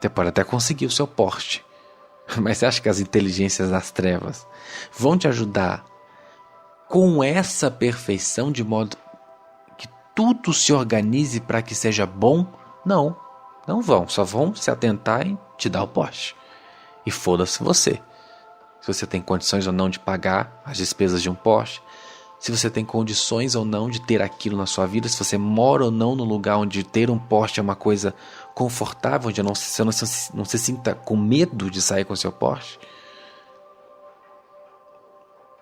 Você pode até conseguir o seu Porsche. Mas você acha que as inteligências das trevas vão te ajudar com essa perfeição, de modo que tudo se organize para que seja bom? Não, não vão. Só vão se atentar em te dar o Porsche. E foda-se você. Se você tem condições ou não de pagar as despesas de um Porsche, se você tem condições ou não de ter aquilo na sua vida, se você mora ou não no lugar onde ter um Porsche é uma coisa confortável, onde você não se sinta com medo de sair com seu Porsche.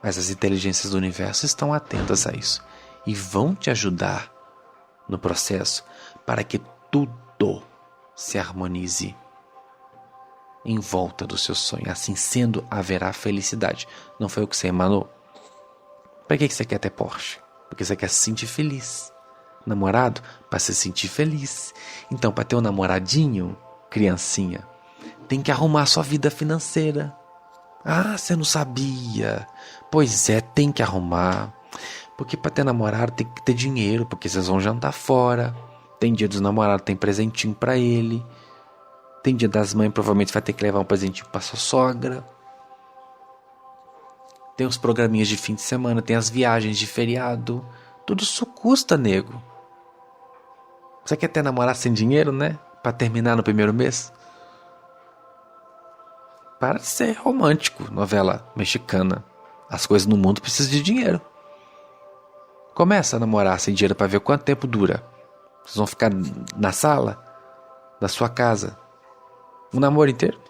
Mas as inteligências do universo estão atentas a isso e vão te ajudar no processo para que tudo se harmonize em volta do seu sonho. Assim sendo, haverá felicidade. Não foi o que você emanou? Para que você quer ter Porsche? Porque você quer se sentir feliz. Namorado? Para se sentir feliz. Então, para ter um namoradinho, criancinha, tem que arrumar a sua vida financeira. Ah, você não sabia. Pois é, tem que arrumar. Porque para ter namorado tem que ter dinheiro, porque vocês vão jantar fora. Tem dia dos namorados, tem presentinho para ele. Tem dia das mães, provavelmente vai ter que levar um presentinho para sua sogra. Tem os programinhas de fim de semana, tem as viagens de feriado. Tudo isso custa, nego. Você quer ter namorado sem dinheiro, né? Pra terminar no primeiro mês? Para de ser romântico, novela mexicana. As coisas no mundo precisam de dinheiro. Começa a namorar sem dinheiro pra ver quanto tempo dura. Vocês vão ficar na sala da sua casa um namoro inteiro?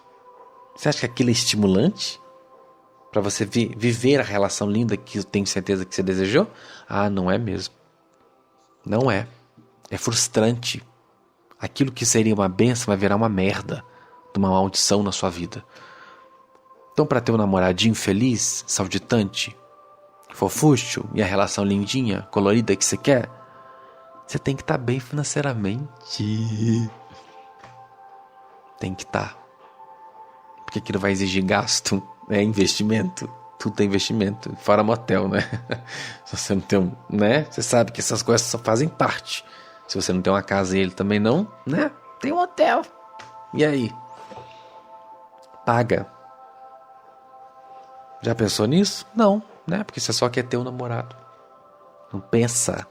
Você acha que aquilo é estimulante? Para você viver a relação linda que eu tenho certeza que você desejou? Ah, não é mesmo. Não é. É frustrante. Aquilo que seria uma bênção vai virar uma merda, uma maldição na sua vida. Então, para ter um namoradinho feliz, saltitante, fofucho e a relação lindinha, colorida que você quer, você tem que estar bem financeiramente. Tem que estar. Porque aquilo vai exigir gasto. É investimento, tudo é investimento, fora motel, né? Se você não tem um, né? Você sabe que essas coisas só fazem parte. Se você não tem uma casa e ele também não, né? Tem um hotel. E aí? Paga. Já pensou nisso? Não, né? Porque você só quer ter um namorado. Não pensa.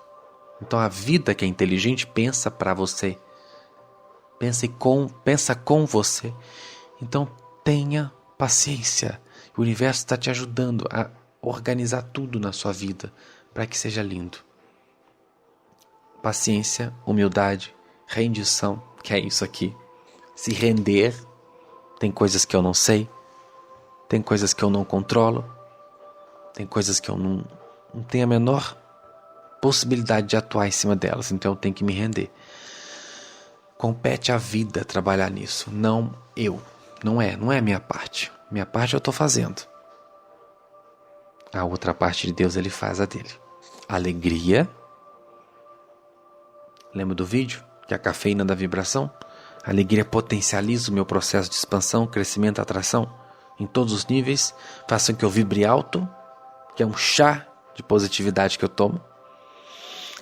Então a vida que é inteligente pensa para você. Pensa com você. Então tenha paciência. O universo está te ajudando a organizar tudo na sua vida para que seja lindo. Paciência, humildade, rendição, que é isso aqui. Se render. Tem coisas que eu não sei. Tem coisas que eu não controlo. Tem coisas que eu não tenho a menor possibilidade de atuar em cima delas. Então eu tenho que me render. Compete à vida trabalhar nisso. Não eu. Não é a minha parte. Minha parte eu estou fazendo. A outra parte de Deus ele faz a dele. Alegria. Lembra do vídeo? Que é a cafeína da vibração? A alegria potencializa o meu processo de expansão, crescimento, atração. Em todos os níveis. Faça com que eu vibre alto. Que é um chá de positividade que eu tomo.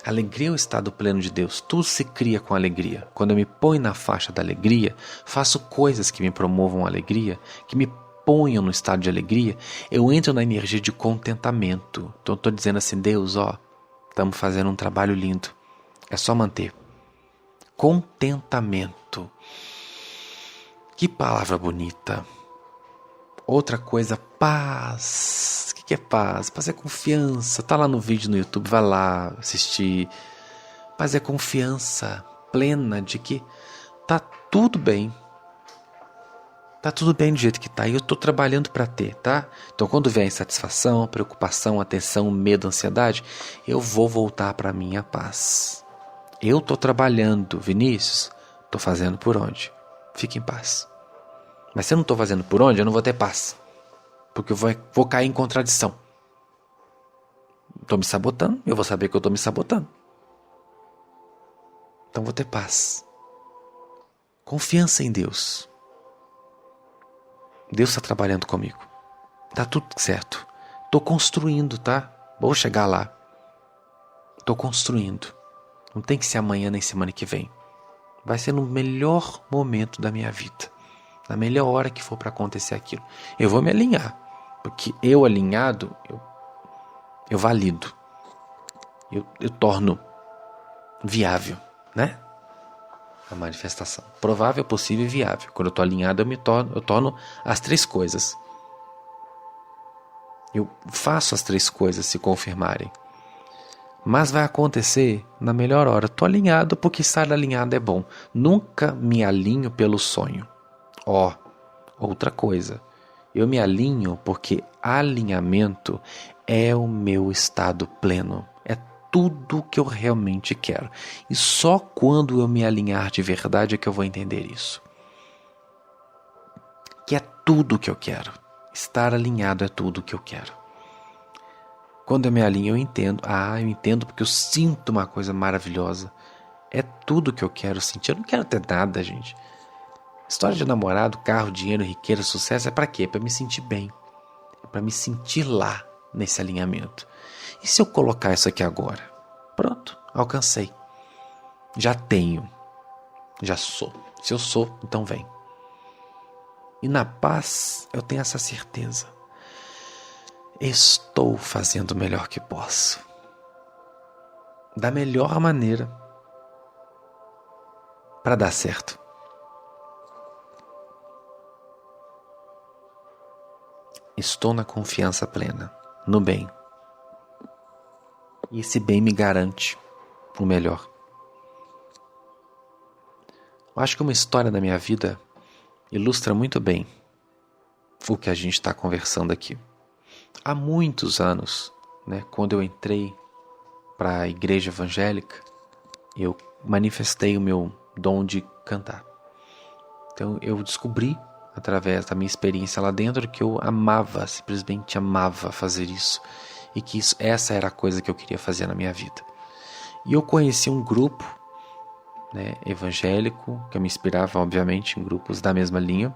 Alegria é o estado pleno de Deus. Tudo se cria com alegria. Quando eu me ponho na faixa da alegria, faço coisas que me promovam a alegria, que me ponham no estado de alegria, eu entro na energia de contentamento. Então eu estou dizendo assim, Deus, estamos fazendo um trabalho lindo. É só manter. Contentamento. Que palavra bonita. Outra coisa, paz. O que é paz? Paz é confiança. Tá lá no vídeo no YouTube, vai lá assistir. Paz é confiança plena de que tá tudo bem. Tá tudo bem do jeito que tá. E eu tô trabalhando para ter, tá? Então quando vier insatisfação, preocupação, atenção, medo, ansiedade, eu vou voltar para minha paz. Eu tô trabalhando, Vinícius. Tô fazendo por onde? Fique em paz. Mas se eu não tô fazendo por onde, eu não vou ter paz. Porque eu vou cair em contradição. Tô me sabotando, eu vou saber que eu tô me sabotando. Então vou ter paz. Confiança em Deus. Deus está trabalhando comigo. Tá tudo certo. Tô construindo, tá? Vou chegar lá. Tô construindo. Não tem que ser amanhã nem semana que vem. Vai ser no melhor momento da minha vida. Na melhor hora que for para acontecer aquilo. Eu vou me alinhar. Porque eu alinhado, eu valido. Eu torno viável, né? A manifestação. Provável, possível e viável. Quando eu estou alinhado, eu torno as três coisas. Eu faço as três coisas se confirmarem. Mas vai acontecer na melhor hora. Estou alinhado porque estar alinhado é bom. Nunca me alinho pelo sonho. Outra coisa. Eu me alinho porque alinhamento é o meu estado pleno. É tudo o que eu realmente quero. E só quando eu me alinhar de verdade é que eu vou entender isso. Que é tudo o que eu quero. Estar alinhado é tudo o que eu quero. Quando eu me alinho, eu entendo. Eu entendo porque eu sinto uma coisa maravilhosa. É tudo o que eu quero sentir. Eu não quero ter nada, gente. História de namorado, carro, dinheiro, riqueza, sucesso é pra quê? É pra me sentir bem. É pra me sentir lá, nesse alinhamento. E se eu colocar isso aqui agora? Pronto, alcancei. Já tenho. Já sou. Se eu sou, então vem. E na paz, eu tenho essa certeza. Estou fazendo o melhor que posso. Da melhor maneira. Para dar certo. Estou na confiança plena, no bem. E esse bem me garante o melhor. Eu acho que uma história da minha vida ilustra muito bem o que a gente está conversando aqui. Há muitos anos, quando eu entrei para a igreja evangélica, eu manifestei o meu dom de cantar. Então eu descobri, através da minha experiência lá dentro, que eu amava, simplesmente amava fazer isso. E que essa era a coisa que eu queria fazer na minha vida. E eu conheci um grupo evangélico, que eu me inspirava, obviamente, em grupos da mesma linha,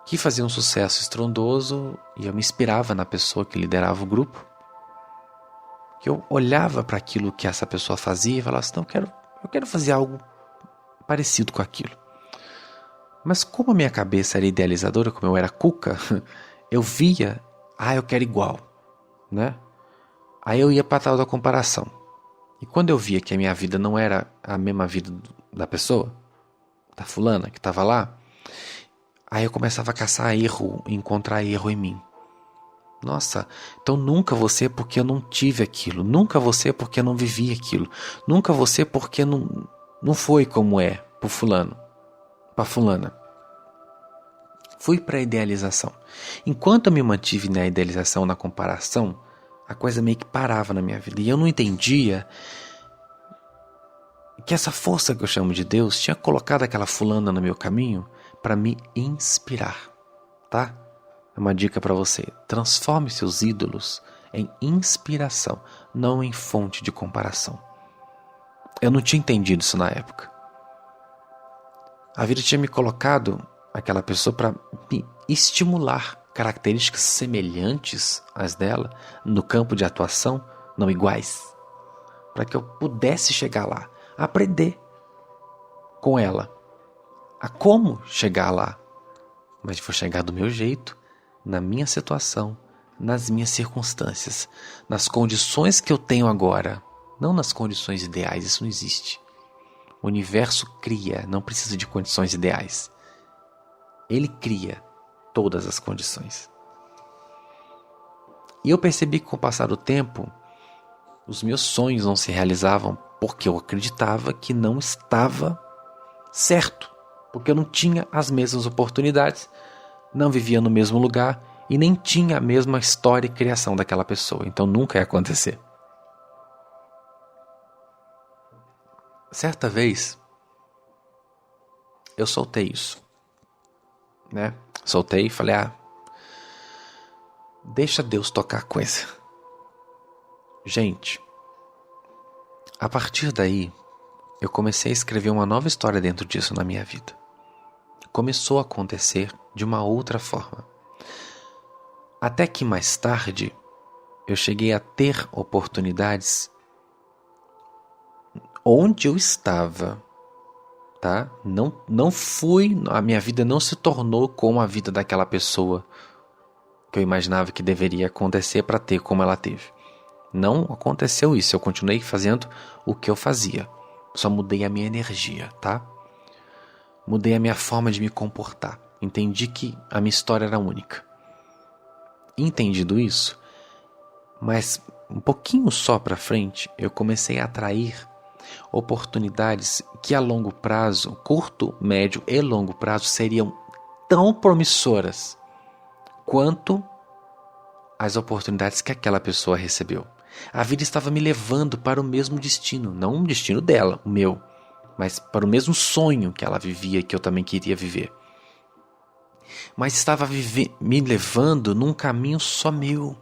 que fazia um sucesso estrondoso, e eu me inspirava na pessoa que liderava o grupo. Que eu olhava para aquilo que essa pessoa fazia e falava assim, não, eu quero fazer algo parecido com aquilo. Mas como a minha cabeça era idealizadora, como eu era cuca, eu via, eu quero igual, Aí eu ia para a tal da comparação. E quando eu via que a minha vida não era a mesma vida da pessoa, da fulana que estava lá, aí eu começava a caçar erro, encontrar erro em mim. Nossa, então nunca você porque eu não tive aquilo, nunca você porque eu não vivi aquilo, nunca você porque não foi como é pro fulano, pra fulana. Fui para a idealização. Enquanto eu me mantive na idealização, na comparação, a coisa meio que parava na minha vida. E eu não entendia que essa força que eu chamo de Deus tinha colocado aquela fulana no meu caminho para me inspirar, tá? É uma dica para você. Transforme seus ídolos em inspiração, não em fonte de comparação. Eu não tinha entendido isso na época. A vida tinha me colocado aquela pessoa para me estimular características semelhantes às dela no campo de atuação, não iguais, para que eu pudesse chegar lá, aprender com ela a como chegar lá, mas vou chegar do meu jeito, na minha situação, nas minhas circunstâncias, nas condições que eu tenho agora, não nas condições ideais. Isso não existe. O universo cria, não precisa de condições ideais. Ele cria todas as condições. E eu percebi que com o passar do tempo, os meus sonhos não se realizavam porque eu acreditava que não estava certo, porque eu não tinha as mesmas oportunidades, não vivia no mesmo lugar e nem tinha a mesma história e criação daquela pessoa, então nunca ia acontecer. Certa vez, eu soltei isso, né? Soltei e falei, deixa Deus tocar a coisa. Gente, a partir daí, eu comecei a escrever uma nova história dentro disso na minha vida. Começou a acontecer de uma outra forma. Até que mais tarde, eu cheguei a ter oportunidades onde eu estava, tá? A minha vida não se tornou como a vida daquela pessoa que eu imaginava que deveria acontecer para ter como ela teve. Não aconteceu isso, eu continuei fazendo o que eu fazia. Só mudei a minha energia, tá? Mudei a minha forma de me comportar. Entendi que a minha história era única. Entendido isso, mas um pouquinho só para frente, eu comecei a atrair oportunidades que a longo prazo, curto, médio e longo prazo, seriam tão promissoras quanto as oportunidades que aquela pessoa recebeu. A vida estava me levando para o mesmo destino, não o destino dela, o meu, mas para o mesmo sonho que ela vivia e que eu também queria viver. Mas estava me levando num caminho só meu.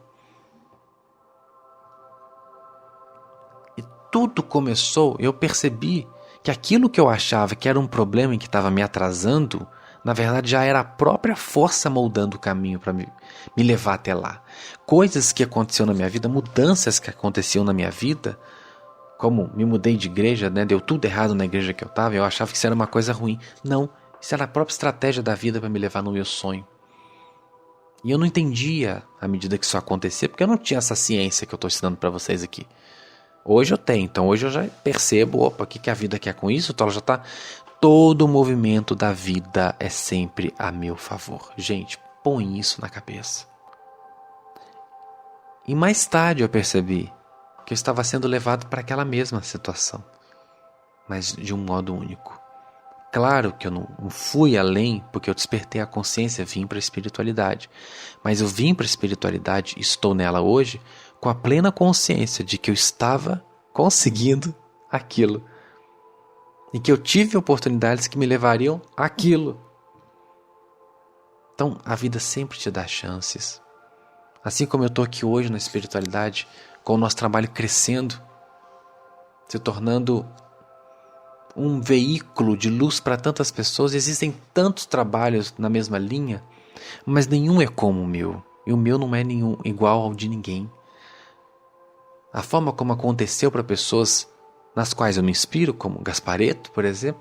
E tudo começou, eu percebi que aquilo que eu achava que era um problema e que estava me atrasando, na verdade já era a própria força moldando o caminho para me levar até lá. Coisas que aconteciam na minha vida, mudanças que aconteciam na minha vida, como me mudei de igreja, né? Deu tudo errado na igreja que eu estava, eu achava que isso era uma coisa ruim. Não, isso era a própria estratégia da vida para me levar no meu sonho. E eu não entendia à medida que isso acontecia, porque eu não tinha essa ciência que eu estou ensinando para vocês aqui. Hoje eu tenho, então hoje eu já percebo, o que a vida quer com isso? Então ela já está... Todo o movimento da vida é sempre a meu favor. Gente, põe isso na cabeça. E mais tarde eu percebi que eu estava sendo levado para aquela mesma situação, mas de um modo único. Claro que eu não fui além, porque eu despertei a consciência, vim para a espiritualidade. Mas eu vim para a espiritualidade e estou nela hoje com a plena consciência de que eu estava conseguindo aquilo. E que eu tive oportunidades que me levariam àquilo. Então, a vida sempre te dá chances. Assim como eu estou aqui hoje na espiritualidade, com o nosso trabalho crescendo, se tornando um veículo de luz para tantas pessoas. Existem tantos trabalhos na mesma linha, mas nenhum é como o meu. E o meu não é nenhum igual ao de ninguém. A forma como aconteceu para pessoas nas quais eu me inspiro, como Gasparetto, por exemplo,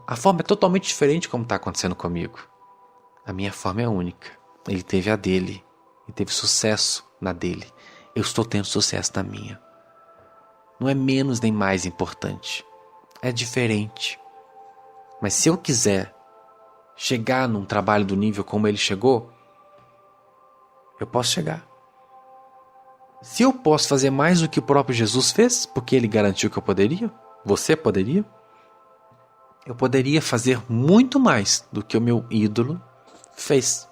a forma é totalmente diferente como está acontecendo comigo. A minha forma é única. Ele teve a dele e teve sucesso na dele. Eu estou tendo sucesso na minha. Não é menos nem mais importante. É diferente. Mas se eu quiser chegar num trabalho do nível como ele chegou, eu posso chegar. Se eu posso fazer mais do que o próprio Jesus fez, porque ele garantiu que eu poderia, você poderia? Eu poderia fazer muito mais do que o meu ídolo fez.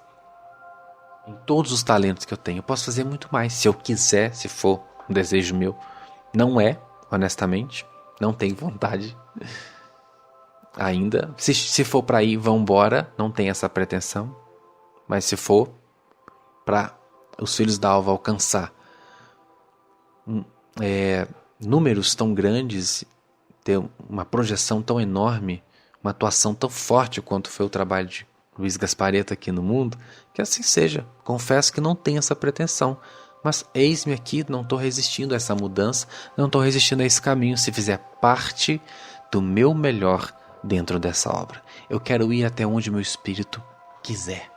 Em todos os talentos que eu tenho, eu posso fazer muito mais. Se eu quiser, se for um desejo meu. Não é, honestamente. Não tenho vontade ainda. Se for para ir, vão embora. Não tem essa pretensão. Mas se for para os filhos da alva alcançar números tão grandes, ter uma projeção tão enorme, uma atuação tão forte quanto foi o trabalho de Luiz Gasparetto aqui no mundo, que assim seja. Confesso que não tenho essa pretensão, mas eis-me aqui, não estou resistindo a essa mudança, não estou resistindo a esse caminho, se fizer parte do meu melhor dentro dessa obra. Eu quero ir até onde meu espírito quiser.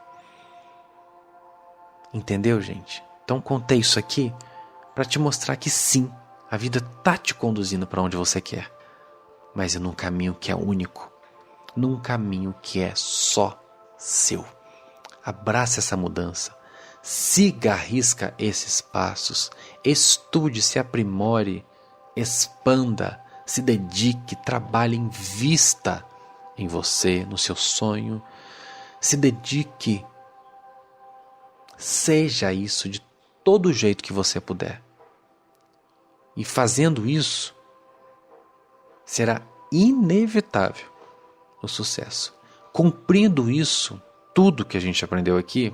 Entendeu, gente? Então contei isso aqui para te mostrar que sim, a vida está te conduzindo para onde você quer, mas num caminho que é único, num caminho que é só seu. Abrace essa mudança. Siga à risca esses passos. Estude, se aprimore, expanda, se dedique, trabalhe, invista em você, no seu sonho. Se dedique. Seja isso de todo jeito que você puder. E fazendo isso, será inevitável o sucesso. Cumprindo isso, tudo que a gente aprendeu aqui,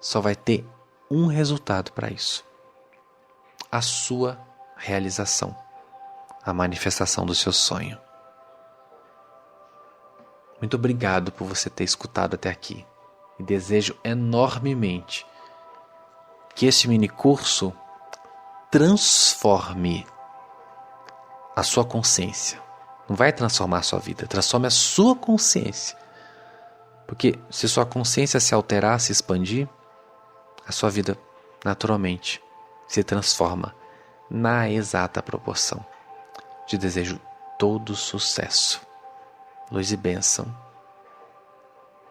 só vai ter um resultado para isso: a sua realização, a manifestação do seu sonho. Muito obrigado por você ter escutado até aqui. E desejo enormemente que este mini curso transforme a sua consciência. Não vai transformar a sua vida, transforme a sua consciência. Porque se sua consciência se alterar, se expandir, a sua vida naturalmente se transforma na exata proporção. Te desejo todo sucesso. Luz e bênção.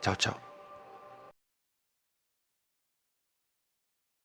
Tchau, tchau.